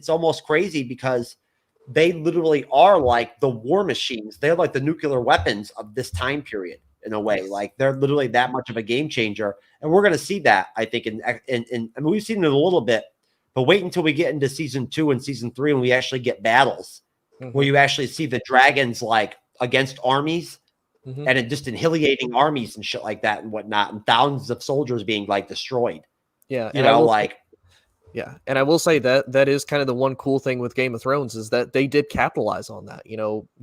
almost crazy because they literally are like the war machines. They're like the nuclear weapons of this time period in a way. Like they're literally that much of a game changer. And we're going to see that, I think, I mean, we've seen it a little bit, but wait until we get into season 2 and season 3 and we actually get battles where you actually see the dragons like against armies and just annihilating armies and shit like that and whatnot, and thousands of soldiers being like destroyed. Yeah. And I will say that is kind of the one cool thing with Game of Thrones is that they did capitalize on that.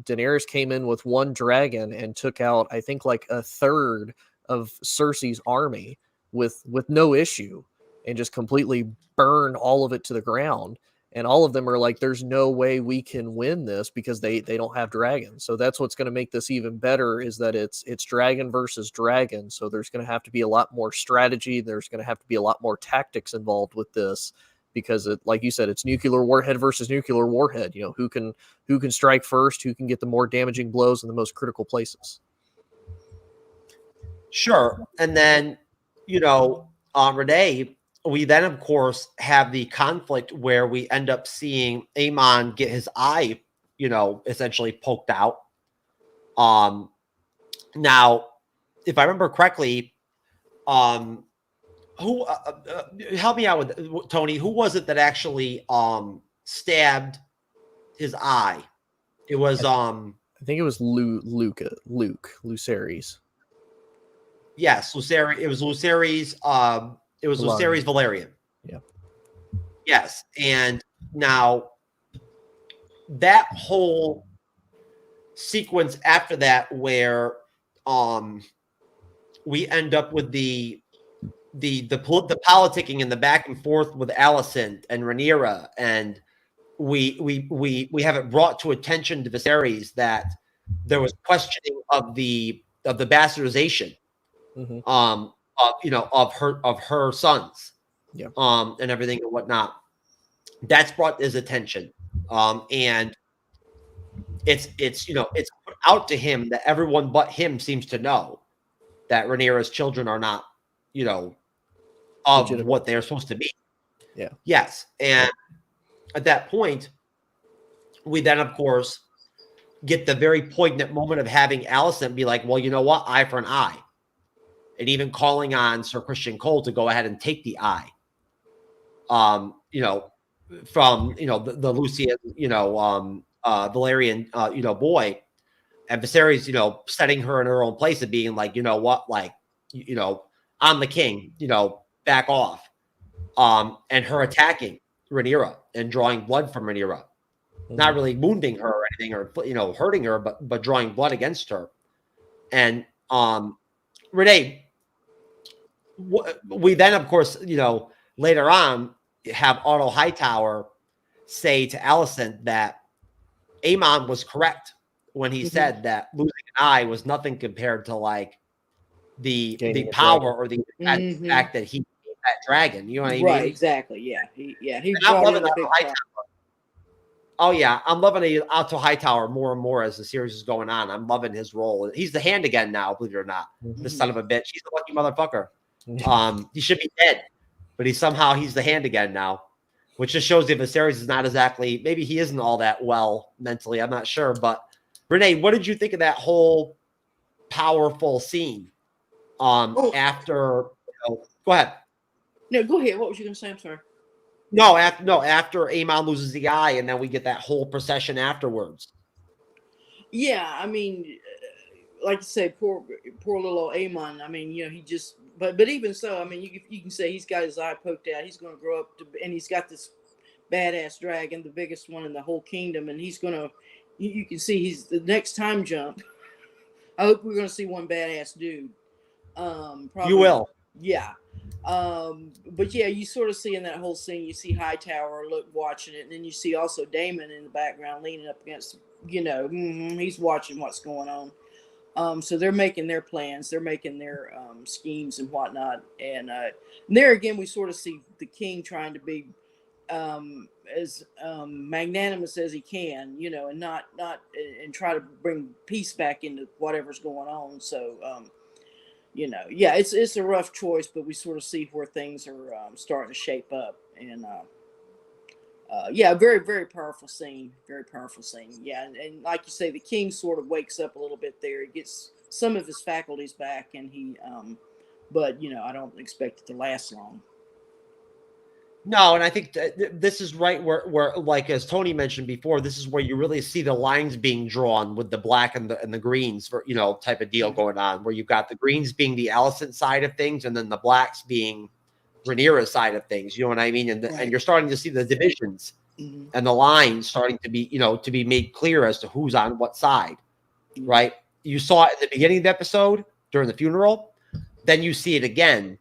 Daenerys came in with one dragon and took out, I think, like a third of Cersei's army with no issue and just completely burn all of it to the ground. And all of them are like, there's no way we can win this because they don't have dragons. So that's what's going to make this even better is that it's dragon versus dragon. So there's going to have to be a lot more strategy. There's going to have to be a lot more tactics involved with this because like you said, it's nuclear warhead versus nuclear warhead. Who can strike first, who can get the more damaging blows in the most critical places. Sure. And then, Renee, we then, of course, have the conflict where we end up seeing Aemon get his eye, essentially poked out. Now, if I remember correctly, who help me out with Tony? Who was it that actually stabbed his eye? It was I think it was Luke Lucerys. Yes, Lucerys. It was Lucerys. It was Lucerys Valerian. Yeah. Yes. And now that whole sequence after that where we end up with the politicking and the back and forth with Alicent and Rhaenyra and we have it brought to attention to Viserys that there was questioning of the bastardization of her sons, and everything and whatnot. That's brought his attention, and it's put out to him that everyone but him seems to know that Rhaenyra's children are not of legitimate. what they're supposed to be. Yeah. Yes, and at that point, we then of course get the very poignant moment of having Alicent be like, well, you know what, eye for an eye. And even calling on Sir Christian Cole to go ahead and take the eye. From the Lucian, Valerian, boy, and Viserys, setting her in her own place and being like, you know what, like, I'm the king, back off. And her attacking Rhaenyra and drawing blood from Rhaenyra, not really wounding her or anything or hurting her, but drawing blood against her. And Renee, we then of course later on have Otto Hightower say to Alicent that Aemond was correct when he said that losing an eye was nothing compared to like the power or the fact that he ate that dragon. You know what I mean? Right, exactly. Yeah. He I'm loving the big Hightower. Oh yeah, I'm loving Otto Hightower more and more as the series is going on. I'm loving his role. He's the hand again now, believe it or not. The son of a bitch. He's a lucky motherfucker. He should be dead, but he's the hand again now, which just shows that Viserys is not exactly, maybe he isn't all that well mentally. I'm not sure. But Renee, what did you think of that whole powerful scene? After, go ahead. No, go ahead. What was you going to say? I'm sorry. After Aemond loses the eye, and then we get that whole procession afterwards. Yeah, I mean, like you say, poor little old Aemond. I mean, he just, but even so, I mean, you can say he's got his eye poked out. He's going to grow up and he's got this badass dragon, the biggest one in the whole kingdom, and he's going to. You can see he's the next time jump. I hope we're going to see one badass dude. Probably, you will. Yeah. But yeah, you sort of see in that whole scene, you see Hightower watching it, and then you see also Daemon in the background leaning up against, he's watching what's going on. So they're making their plans, they're making their schemes and whatnot, and there again we sort of see the king trying to be as magnanimous as he can, and not and try to bring peace back into whatever's going on. So yeah, it's a rough choice, but we sort of see where things are starting to shape up, and yeah, very, very powerful scene. Very powerful scene. Yeah, and like you say, the king sort of wakes up a little bit there. He gets some of his faculties back, and he, but I don't expect it to last long. No, and I think this is right where, like as Tony mentioned before, this is where you really see the lines being drawn with the black and the greens for type of deal going on, where you've got the greens being the Alicent side of things, and then the blacks being Rhaenyra's side of things. You know what I mean? And and you're starting to see the divisions and the lines starting to be made clear as to who's on what side, right? You saw it at the beginning of the episode during the funeral, then you see it again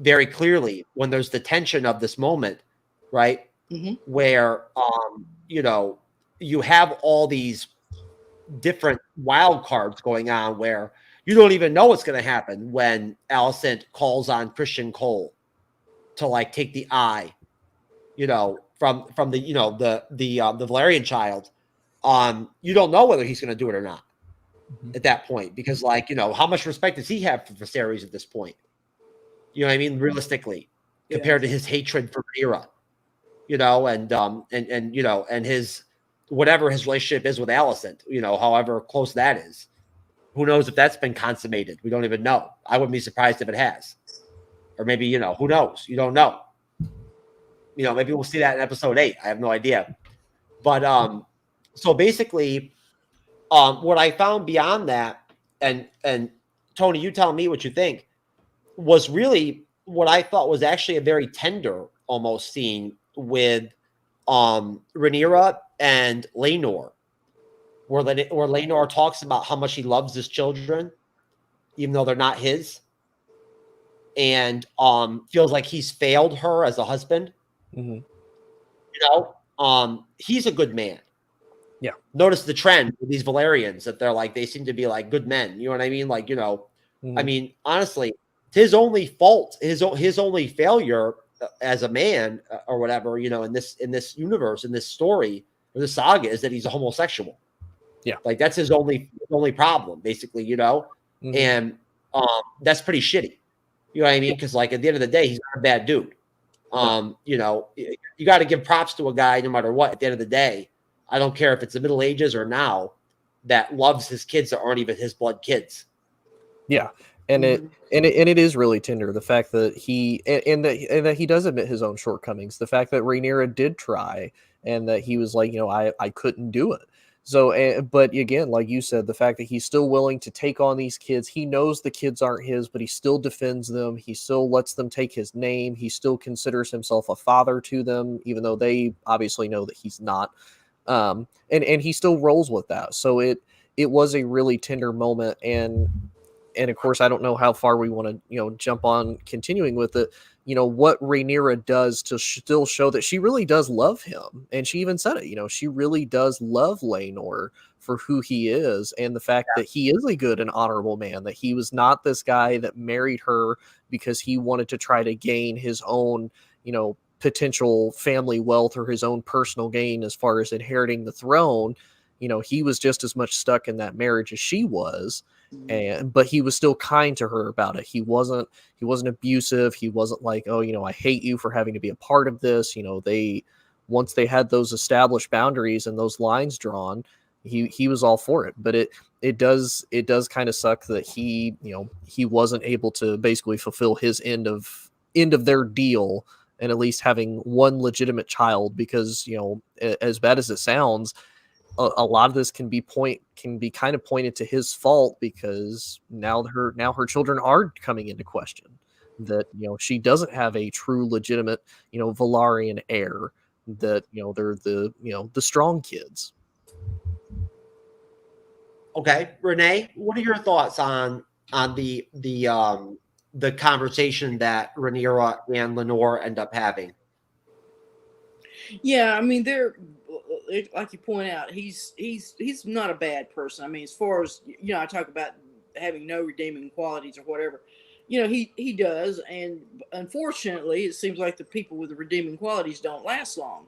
very clearly when there's the tension of this moment, right? Where you have all these different wild cards going on where you don't even know what's going to happen when Alicent calls on Christian Cole to like take the eye, from the Valerian child. You don't know whether he's going to do it or not at that point, because how much respect does he have for Viserys at this point? You know what I mean? Realistically, compared to his hatred for Rhaenyra, and his whatever his relationship is with Alicent, however close that is. Who knows if that's been consummated? We don't even know. I wouldn't be surprised if it has. Or maybe, who knows? You don't know. Maybe we'll see that in episode 8. I have no idea. But so basically, what I found beyond that, and Tony, you tell me what you think, was really what I thought was actually a very tender almost scene with Rhaenyra and Laenor, where Laenor talks about how much he loves his children, even though they're not his, and feels like he's failed her as a husband. he's a good man. Yeah. Notice the trend with these Valerians that they're like, they seem to be like good men. You know what I mean? Like, I mean, honestly, his only fault, his only failure as a man or whatever, in this universe, in this story, or this saga, is that he's a homosexual. Yeah. Like that's his only problem, basically, and that's pretty shitty. You know what I mean? Because like at the end of the day, he's not a bad dude. You got to give props to a guy no matter what. At the end of the day, I don't care if it's the Middle Ages or now, that loves his kids that aren't even his blood kids. Yeah, and it is really tender, the fact that he and that he does admit his own shortcomings. The fact that Rhaenyra did try, and that he was like, I couldn't do it. So, but again, like you said, the fact that he's still willing to take on these kids, he knows the kids aren't his, but he still defends them. He still lets them take his name. He still considers himself a father to them, even though they obviously know that he's not. And he still rolls with that. So it was a really tender moment. And of course, I don't know how far we want to, jump on continuing with it. What Rhaenyra does to still show that she really does love him. And she even said it, she really does love Laenor for who he is. And the fact that he is a good and honorable man, that he was not this guy that married her because he wanted to try to gain his own, potential family wealth or his own personal gain as far as inheriting the throne. He was just as much stuck in that marriage as she was. But he was still kind to her about it. He wasn't abusive. He wasn't like, I hate you for having to be a part of this. Once they had those established boundaries and those lines drawn, he was all for it. But it does kind of suck that he wasn't able to basically fulfill his end of their deal, and at least having one legitimate child, because as bad as it sounds, a lot of this can be kind of pointed to his fault, because now her children are coming into question, that she doesn't have a true legitimate Valarian heir, that they're the strong kids. Okay, Renee, what are your thoughts on the conversation that Rhaenyra and Laenor end up having? Yeah, I mean, they're like you point out, he's not a bad person. I mean, as far as I talk about having no redeeming qualities or whatever, he does, and unfortunately, it seems like the people with the redeeming qualities don't last long.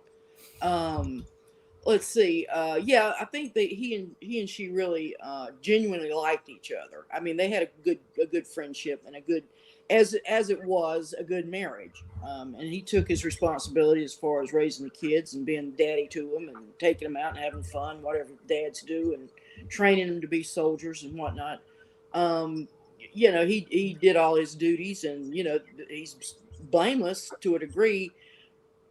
Let's see. Yeah, I think that he and she really genuinely liked each other. I mean, they had a good friendship and a good, as it was, a good marriage. And he took his responsibility as far as raising the kids and being daddy to them and taking them out and having fun, whatever dads do, and training them to be soldiers and whatnot. He did all his duties, and he's blameless to a degree,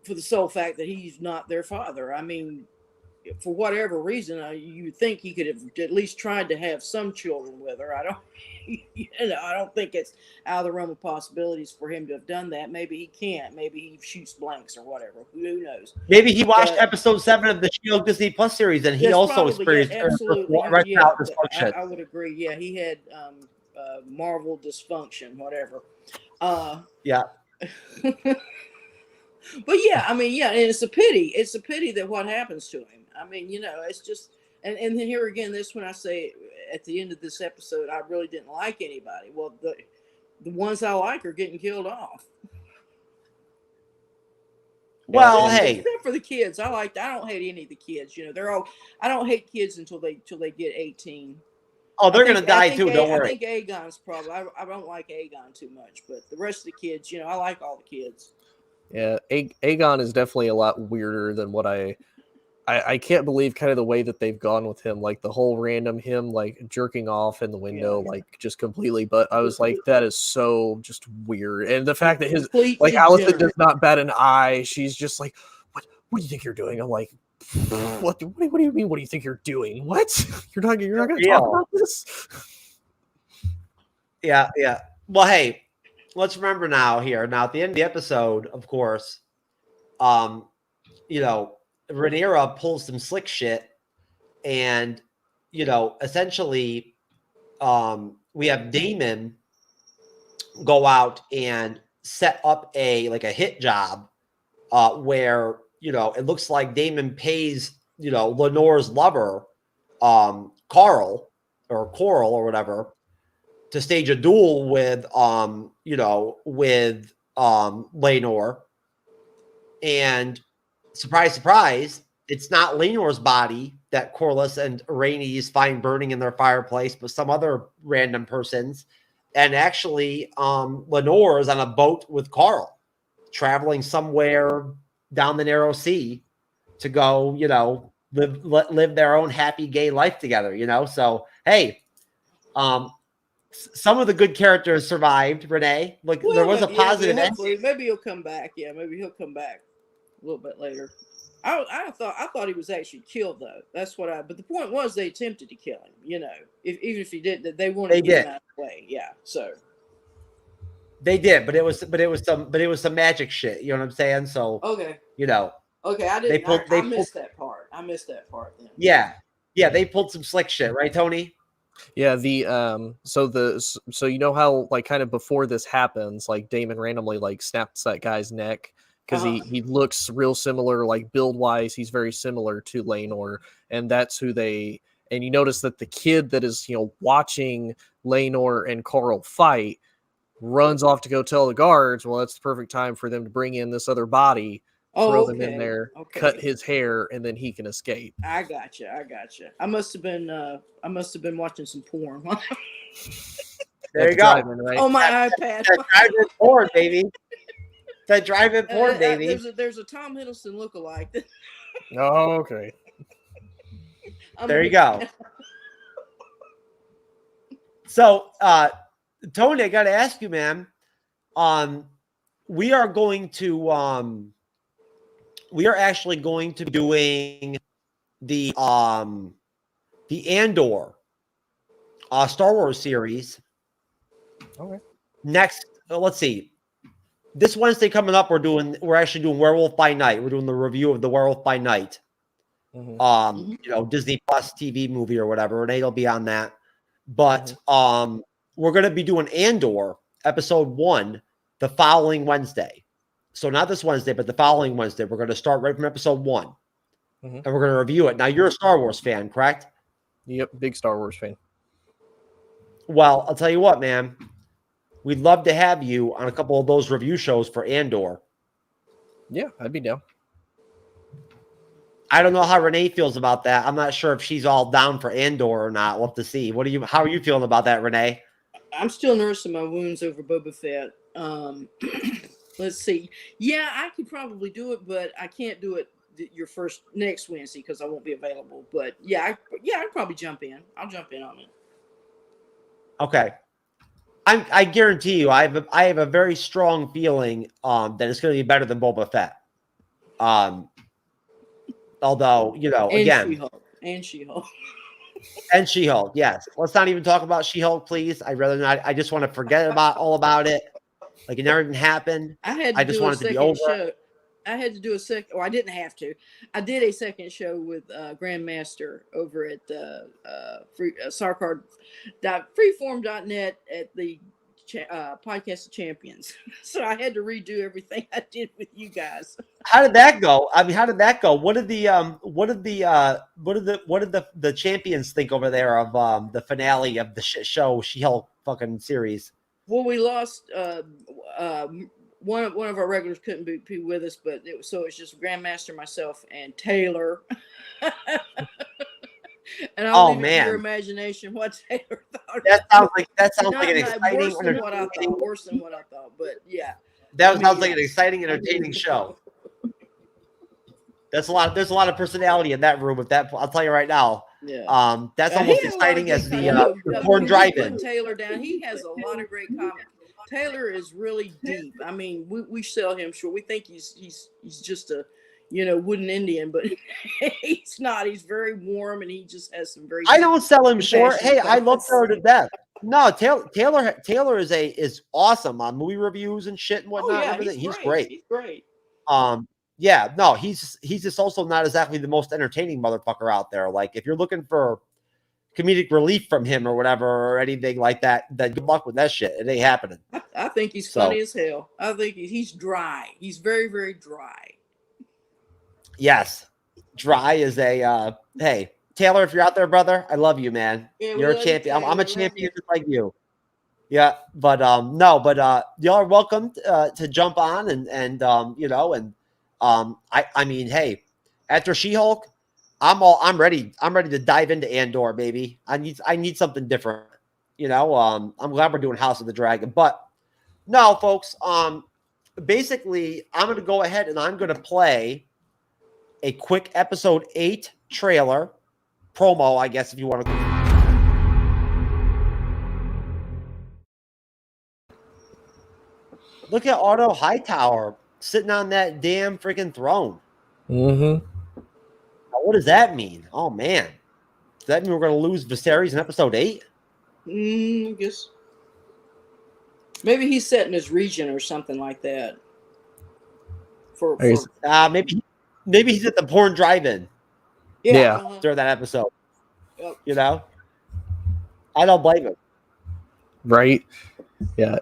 for the sole fact that he's not their father. I mean, for whatever reason, you would think he could have at least tried to have some children with her. I don't think it's out of the realm of possibilities for him to have done that. Maybe he can't. Maybe he shoots blanks or whatever. Who knows? Maybe he watched episode 7 of the Shield Disney Plus series, and he also experienced absolutely. dysfunction. I would agree. Yeah, he had Marvel dysfunction, whatever. Yeah. But yeah, I mean, yeah, and it's a pity. It's a pity that what happens to him. I mean, it's just, and then here again, this when I say at the end of this episode, I really didn't like anybody. Well, the ones I like are getting killed off. Well, hey, except for the kids, I don't hate any of the kids. They're all. I don't hate kids until they get 18. Oh, they're gonna die too. Don't worry. I think Aegon's probably. I don't like Aegon too much, but the rest of the kids, I like all the kids. Yeah, Aegon is definitely a lot weirder than what I can't believe kind of the way that they've gone with him, like the whole random him like jerking off in the window, like just completely. But I was like, that is so just weird. And the fact that his like Allison does not bat an eye. She's just like, what do you think you're doing? I'm like, what do you mean? What do you think you're doing? What? You're not going to talk about this? Yeah. Well, hey, let's remember now here. Now, at the end of the episode, of course, Rhaenyra pulls some slick shit, and essentially, we have Daemon go out and set up a hit job, where you know, it looks like Damon pays, you know, Laenor's lover, Coral or whatever, to stage a duel with, you know, with Laenor. And surprise, surprise, it's not Laenor's body that Corlys and Rhaenys find burning in their fireplace, but some other random person's. And actually, Laenor is on a boat with Carl, traveling somewhere down the narrow sea to go, you know, live their own happy gay life together, you know? So, hey, some of the good characters survived, Renee. Like, Well, there was a maybe, positive hopefully, maybe he'll come back. Yeah, maybe he'll come back a little bit later. I thought he was actually killed though. That's what but the point was they attempted to kill him, you know. Even if he didn't, they wanted to get him out of the way. Yeah. So they did, but it was some magic shit, you know what I'm saying? So okay. You know. Okay, I didn't I missed that part. I missed that part then. Yeah. Yeah, they pulled some slick shit, right, Tony? Yeah, so you know how like kind of before this happens, like Damon randomly like snaps that guy's neck because he looks real similar, like build wise, he's very similar to Laenor, and that's who they. And you notice that the kid that is, you know, watching Laenor and Carl fight runs off to go tell the guards. Well, that's the perfect time for them to bring in this other body, throw them in there, cut his hair, and then he can escape. I gotcha. I must have been watching some porn. There you go. Right? On my iPad. That drive-in porn, baby. That drive-in porn, baby. There's a Tom Hiddleston lookalike. Oh, okay. There you go. So, Tony, I got to ask you, man. We are actually going to be doing the Andor Star Wars series. Okay. Next, let's see. This Wednesday coming up, we're actually doing Werewolf by Night. We're doing the review of the Werewolf by Night. Mm-hmm. You know, Disney Plus TV movie or whatever. Renee will be on that. But we're going to be doing Andor episode 1 the following Wednesday. So not this Wednesday, but the following Wednesday. We're going to start right from episode 1. And we're going to review it. Now, you're a Star Wars fan, correct? Yep, big Star Wars fan. Well, I'll tell you what, man. We'd love to have you on a couple of those review shows for Andor. Yeah, I'd be down. I don't know how Renee feels about that. I'm not sure if she's all down for Andor or not. We'll have to see. How are you feeling about that, Renee? I'm still nursing my wounds over Boba Fett. Let's see. Yeah, I could probably do it, but I can't do it next Wednesday because I won't be available. But yeah, I'd probably jump in. I'll jump in on it. Okay. I guarantee you, I have a very strong feeling that it's going to be better than Boba Fett. Although, you know, and She-Hulk. And She-Hulk, yes. Let's not even talk about She-Hulk, please. I'd rather not. I just want to forget all about it. Like it never even happened. I just wanted to be over. Show. I had to do a second, or I didn't have to. I did a second show with Grandmaster over at Freeform.net at the Podcast of Champions. So I had to redo everything I did with you guys. How did that go? I mean, how did that go? What did the champions think over there of the finale of the shit show She-Hulk fucking series? Well, we lost one of our regulars couldn't be with us, but it's just Grandmaster, myself, and Taylor. And I'll leave it to your imagination what Taylor thought. That sounds like an exciting, worse than what I thought. But yeah, sounds like an exciting, entertaining show. There's a lot of personality in that room. With that, I'll tell you right now. Yeah. That's almost exciting as the porn drive-in. Taylor down. He has a lot of great comments. Taylor is really deep. I mean, we sell him short. We think he's just a wooden Indian, but he's not. He's very warm, and he just has some very. I don't sell him short. Hey, I love Taylor to death. No, Taylor is awesome on movie reviews and shit and whatnot. Oh, yeah, everything. He's great. He's great. Yeah, no, he's just also not exactly the most entertaining motherfucker out there. Like if you're looking for comedic relief from him or whatever or anything like that, then good luck with that shit. It ain't happening. I think he's funny as hell. I think he's dry. He's very, very dry. Yes, dry is a hey Taylor. If you're out there, brother, I love you, man. Yeah, we You're a love you, champion. I'm a Taylor. Love champion you. just like you. Yeah, but no, but y'all are welcome to jump on and you know, and I mean, hey, after She-Hulk, I'm ready. I'm ready to dive into Andor, baby. I need something different. You know, I'm glad we're doing House of the Dragon, but no, folks. Basically, I'm going to go ahead and I'm going to play a quick episode 8 trailer promo, I guess, if you want to. Look at Otto Hightower sitting on that damn freaking throne. Mm-hmm. Now, what does that mean? Oh man, does that mean we're going to lose Viserys in episode 8? I guess maybe he's set in his region or something like that. For Maybe he's at the porn drive-in Yeah. during that episode. Yep. You know, I don't blame him. Right. Yeah.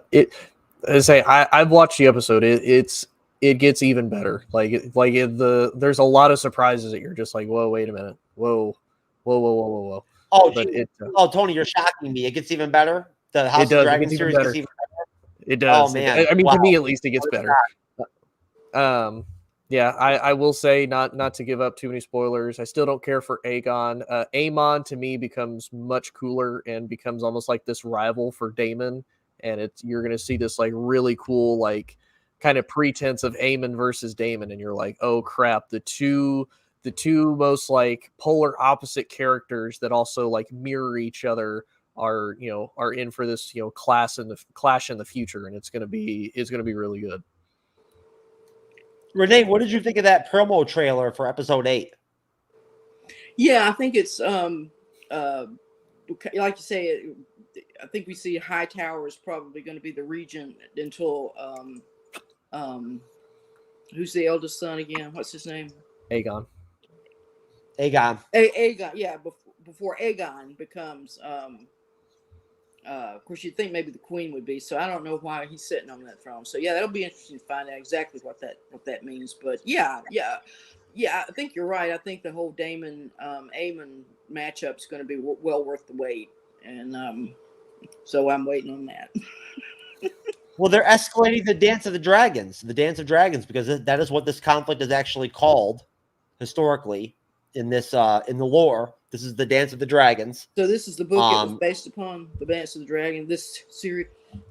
I've watched the episode. It gets even better. There's a lot of surprises that you're just like, whoa, wait a minute, whoa. Oh, But Tony, you're shocking me. It gets even better. The House does. of Dragon It gets even series better. gets even better. It does. Oh man, I mean, wow. to me at least, it gets better. Yeah, I will say not to give up too many spoilers. I still don't care for Aegon. Aemond to me becomes much cooler and becomes almost like this rival for Daemon, and you're gonna see this like really cool like kind of pretense of Aemon versus Daemon, and you're like, oh crap, the two most like polar opposite characters that also like mirror each other are in for this clash in the future, and it's gonna be really good. Renee, what did you think of that promo trailer for episode 8? Yeah, I think it's like you say, I think we see Hightower is probably going to be the regent until who's the eldest son again? What's his name? Aegon. Aegon. Yeah, before Aegon becomes of course, you'd think maybe the queen would be. So I don't know why he's sitting on that throne. So yeah, that'll be interesting to find out exactly what that means. But yeah, I think you're right. I think the whole Daemon Aemon matchup is going to be well worth the wait, and so I'm waiting on that. Well, they're escalating the Dance of Dragons, because that is what this conflict is actually called historically in this in the lore. This is the Dance of the Dragons. So this is the book it was based upon, the Dance of the Dragon. This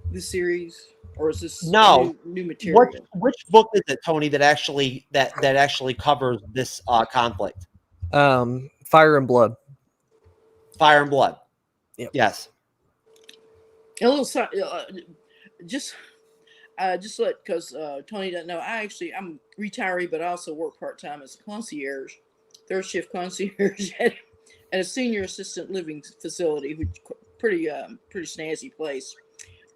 series, or is this new material? Which book is it, Tony, that actually covers this conflict? Fire and Blood. Fire and Blood. Yep. Yes. A little just let, because Tony doesn't know, I'm retiree, but I also work part-time as a concierge, third shift concierge at a senior assistant living facility, which pretty snazzy place.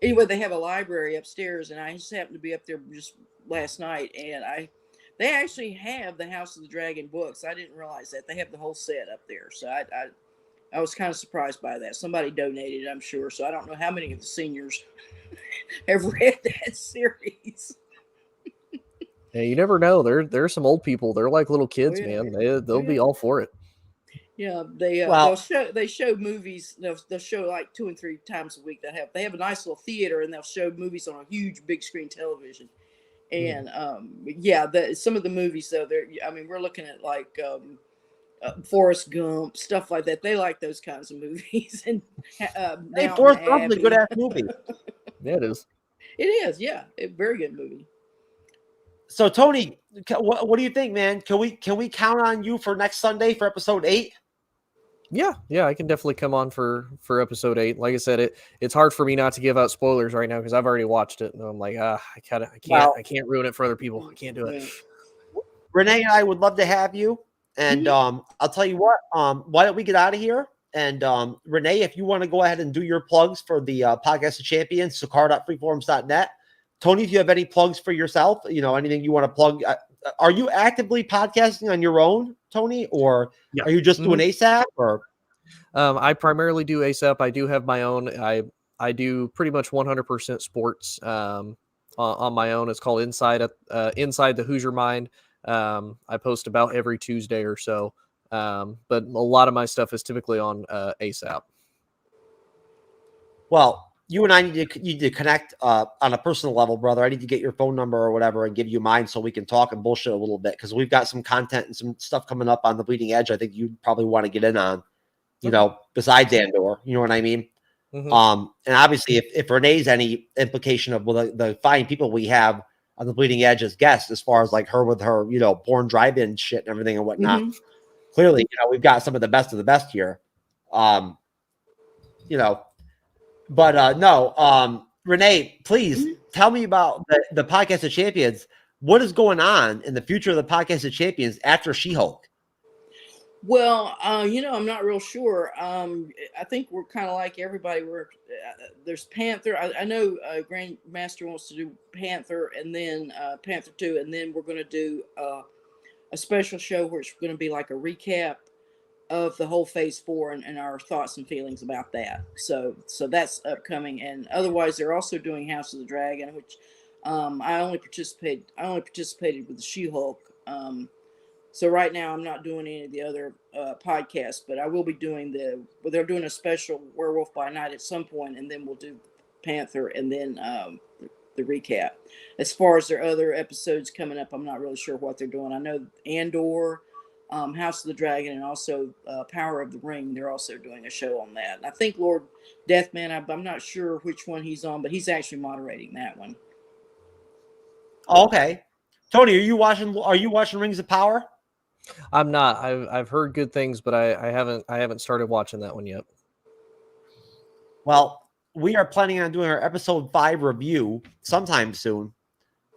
Anyway, they have a library upstairs, and I just happened to be up there just last night, and they actually have the House of the Dragon books. I didn't realize that. They have the whole set up there. So I was kind of surprised by that. Somebody donated, I'm sure. So I don't know how many of the seniors have read that series. Yeah, you never know. There's some old people. They're like little kids, man. They'll be all for it. Yeah, they show movies. They'll show like 2 and 3 times a week. They have a nice little theater, and they'll show movies on a huge big screen television. And some of the movies though, we're looking at like Forrest Gump, stuff like that. They like those kinds of movies. And Forrest Gump's a good ass movie. Yeah, it is. It is, yeah, a very good movie. So Tony, what do you think, man? Can we count on you for next Sunday for episode 8? Yeah, I can definitely come on for episode 8. Like I said, it's hard for me not to give out spoilers right now because I've already watched it, and I'm like, I can't ruin it for other people. I can't do it. Renee and I would love to have you, and I'll tell you what. Why don't we get out of here? And Renee, if you want to go ahead and do your plugs for the Podcast of Champions, sakara.freeforums.net. Tony, if you have any plugs for yourself, anything you want to plug. Are you actively podcasting on your own, Tony, or are you just doing ASAP? Or I primarily do ASAP. I do have my own. I do pretty much 100% sports on my own. It's called Inside the Hoosier Mind. I post about every Tuesday or so. But a lot of my stuff is typically on ASAP. Well, you and I need to connect on a personal level, brother. I need to get your phone number or whatever and give you mine so we can talk and bullshit a little bit, because we've got some content and some stuff coming up on the Bleeding Edge I think you'd probably want to get in on, you know, besides Andor. You know what I mean? And obviously, if Renee's any implication of the fine people we have on the Bleeding Edge as guests, as far as like her with her, you know, Born Drive-In shit and everything and whatnot, clearly, you know, we've got some of the best here. You know, but no, Renee, please tell me about the Podcast of Champions. What is going on in the future of the Podcast of Champions after She-Hulk? Well, you know, I'm not real sure. I think we're kind of like everybody. There's Panther. I know Grandmaster wants to do Panther, and then Panther 2, and then we're going to do a special show where it's going to be like a recap of the whole Phase 4 and our thoughts and feelings about that. So that's upcoming. And otherwise, they're also doing House of the Dragon, which I only participated with the She-Hulk. So right now I'm not doing any of the other podcasts, but I will be doing they're doing a special Werewolf by Night at some point, and then we'll do Panther and then the recap. As far as their other episodes coming up, I'm not really sure what they're doing. I know Andor, House of the Dragon, and also Power of the Ring, they're also doing a show on that. And I think Lord Deathman, I'm not sure which one he's on, but he's actually moderating that one. Okay. Tony, are you watching Rings of Power? I'm not. I've heard good things, but I haven't started watching that one yet. Well, we are planning on doing our episode 5 review sometime soon.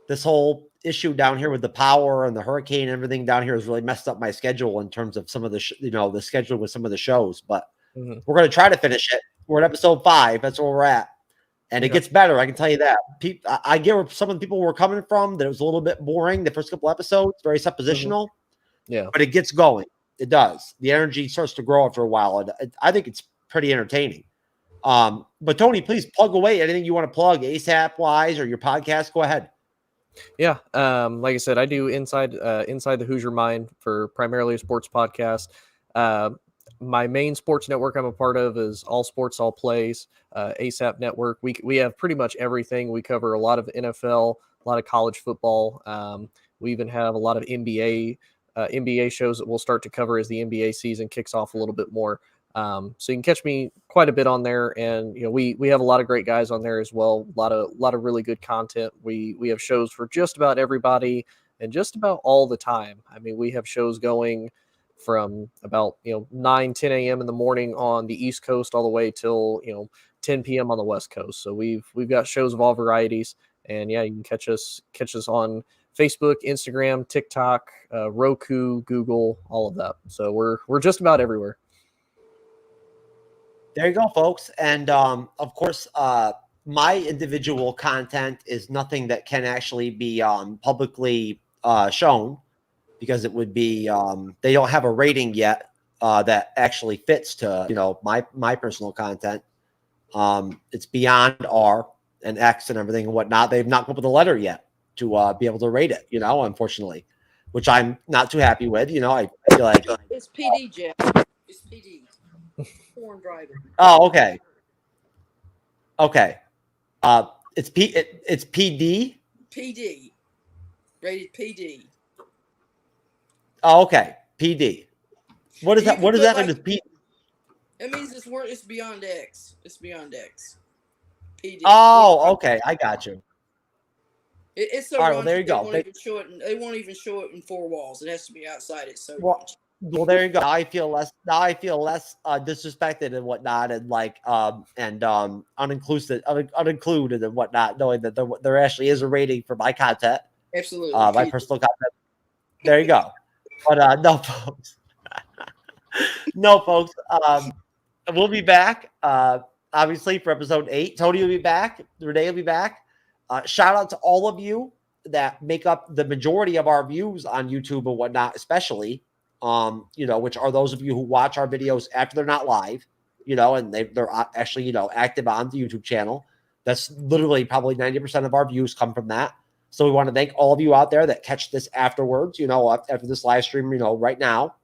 This whole issue down here with the power and the hurricane and everything down here has really messed up my schedule in terms of some of the the schedule with some of the shows. But we're going to try to finish it. We're at episode 5. That's where we're at, and it gets better. I can tell you that. I get where some of the people were coming from. That it was a little bit boring the first couple episodes, very suppositional. Yeah, but it gets going. It does. The energy starts to grow after a while, and I think it's pretty entertaining. But Tony, please plug away anything you want to plug ASAP wise or your podcast. Go ahead. Yeah. Like I said, I do inside the Hoosier Mind for primarily a sports podcast. My main sports network I'm a part of is All Sports, All Plays, ASAP Network. We have pretty much everything. We cover a lot of NFL, a lot of college football. We even have a lot of NBA shows that we'll start to cover as the NBA season kicks off a little bit more. So you can catch me quite a bit on there, and we have a lot of great guys on there as well. A lot of really good content. We have shows for just about everybody and just about all the time. I mean, we have shows going from about 9-10 a.m. in the morning on the East Coast all the way till 10 p.m. on the West Coast. So we've got shows of all varieties, and yeah, you can catch us on Facebook, Instagram, TikTok, Roku, Google, all of that. So we're just about everywhere. There you go, folks. And of course, my individual content is nothing that can actually be publicly shown, because it would be they don't have a rating yet that actually fits to my personal content. It's beyond R and X and everything and whatnot. They've not come up with a letter yet to be able to rate it, unfortunately, which I'm not too happy with. I feel like It's PD, Jeff. It's PD. Porn driver. Oh, okay. Okay. It's PD. PD. Rated PD. Oh, okay. PD. What is that? What does that mean? P? It means it's beyond X. It's beyond X. PD. Oh, okay. I got you. It's so all right. Well, there you go. They won't even show it in 4 walls. It has to be outside. It's so much. Well, there you go. Now I feel less disrespected and whatnot, and unincluded and whatnot, knowing that there actually is a rating for my content. Absolutely. My personal content. There you go. But no, folks. No, folks. We'll be back. Obviously for episode 8. Tony will be back. Renee will be back. Shout out to all of you that make up the majority of our views on YouTube and whatnot, especially. Which are those of you who watch our videos after they're not live, and they're actually, active on the YouTube channel. That's literally probably 90% of our views come from that. So we want to thank all of you out there that catch this afterwards, after this live stream, right now.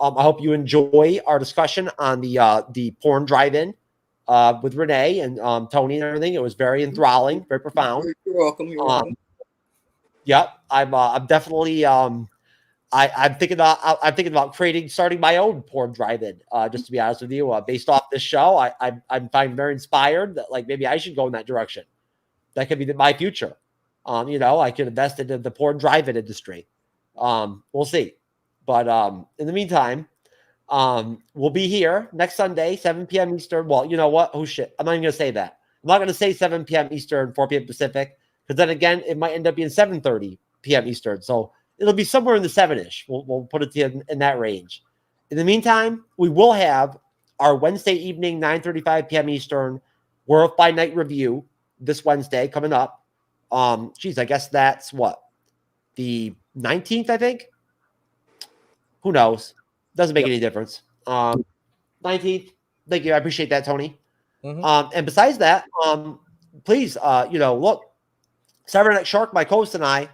I hope you enjoy our discussion on the porn drive-in with Renee and Tony and everything. It was very enthralling, very profound. You're welcome. You're welcome. Yep, I'm definitely I'm thinking about starting my own porn drive-in. Just to be honest with you, based off this show, I'm finding very inspired that like maybe I should go in that direction. That could be my future. I could invest into the porn drive-in industry. We'll see. But in the meantime, we'll be here next Sunday, 7 p.m. Eastern. Well, you know what? Oh, shit. I'm not even going to say that. I'm not going to say 7 p.m. Eastern, 4 p.m. Pacific, because then again, it might end up being 7:30 p.m. Eastern. So it'll be somewhere in the 7-ish. We'll put it in that range. In the meantime, we will have our Wednesday evening, 9:35 p.m. Eastern, World by Night review this Wednesday coming up. I guess that's what? The 19th, I think? Who knows? Doesn't make any difference. 19th. Thank you. I appreciate that, Tony. Mm-hmm. And besides that, please, look, Cyberneticshark, my co-host, and I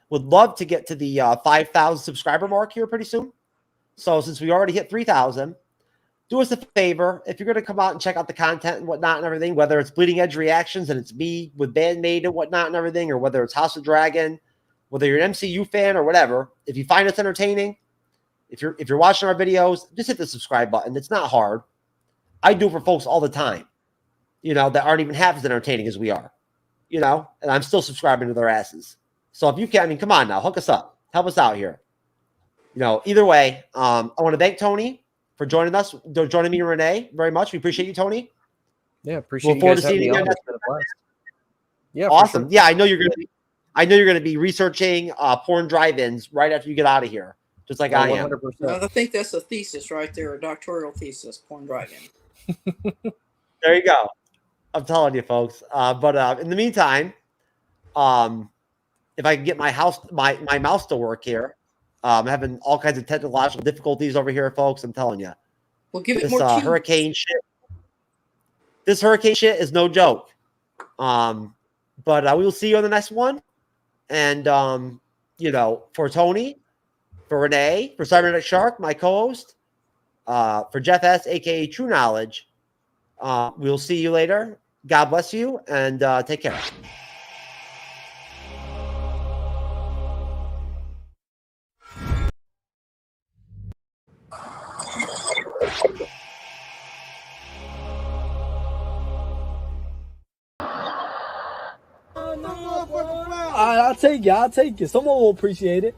would love to get to the 5,000 subscriber mark here pretty soon. So since we already hit 3,000, do us a favor. If you're going to come out and check out the content and whatnot and everything, whether it's Bleeding Edge reactions and it's me with Bandmade and whatnot and everything, or whether it's House of Dragon, whether you're an MCU fan or whatever, if you find us entertaining, if you're watching our videos, just hit the subscribe button. It's not hard. I do it for folks all the time, that aren't even half as entertaining as we are, and I'm still subscribing to their asses. So if you can, come on now, hook us up, help us out here. Either way, I want to thank Tony for joining us, joining me and Renee very much. We appreciate you, Tony. Yeah, appreciate you guys having me on. Yeah, awesome. Sure. Yeah, I know you're going to be researching porn drive-ins right after you get out of here. Just like I am. 100%. I think that's a thesis right there, a doctoral thesis, porn drive-in. There you go. I'm telling you, folks. But in the meantime, if I can get my mouse to work here, I'm having all kinds of technological difficulties over here, folks. I'm telling you. Well, give it this more hurricane shit. This hurricane shit is no joke. But we will see you on the next one. And for Tony, for Renee, for Cyberneticshark, my co-host, for Jeff S, aka TrueKnowledge, we'll see you later. God bless you, and take care. I'll take it. Someone will appreciate it.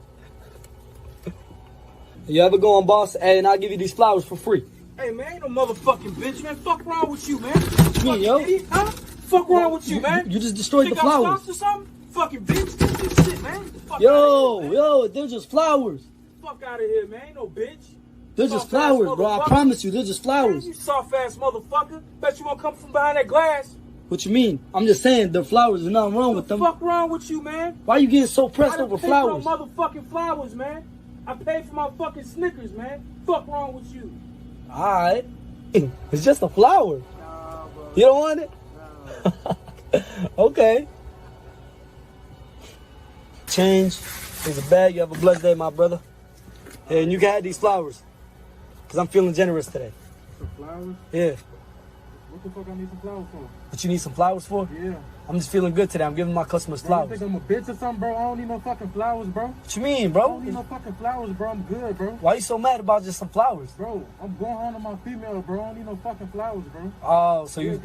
You ever go on, boss? Hey, and I'll give you these flowers for free. Hey, man, ain't no motherfucking bitch, man. Fuck wrong with you, man. What you mean, yo? Idiot, huh? Fuck wrong with you, man. You just destroyed the flowers. Or something? Fucking bitch. This shit, man. Yo, they're just flowers. Fuck out of here, man. Ain't no bitch. They're just flowers, bro. I promise you, they're just flowers. Man, you soft-ass motherfucker. Bet you won't come from behind that glass. What you mean? I'm just saying, they're flowers. There's nothing wrong with them. What the fuck wrong with you, man? Why you getting so pressed over flowers? I paid for motherfucking flowers, man. I paid for my fucking Snickers, man. Fuck wrong with you? Alright. It's just a flower. Nah, bro. You don't want it? Nah. Okay. Change. Here's a bag. You have a blessed day, my brother. Yeah, and you can have these flowers. Because I'm feeling generous today. Some flowers? Yeah. What the fuck I need some flowers for? What you need some flowers for? Yeah. I'm just feeling good today. I'm giving my customers flowers. You think I'm a bitch or something, bro? I don't need no fucking flowers, bro. What you mean, I bro? don't need no fucking flowers, bro. I'm good, bro. Why you so mad about just some flowers? Bro, I'm going home to my female, bro. I don't need no fucking flowers, bro. Oh, so you think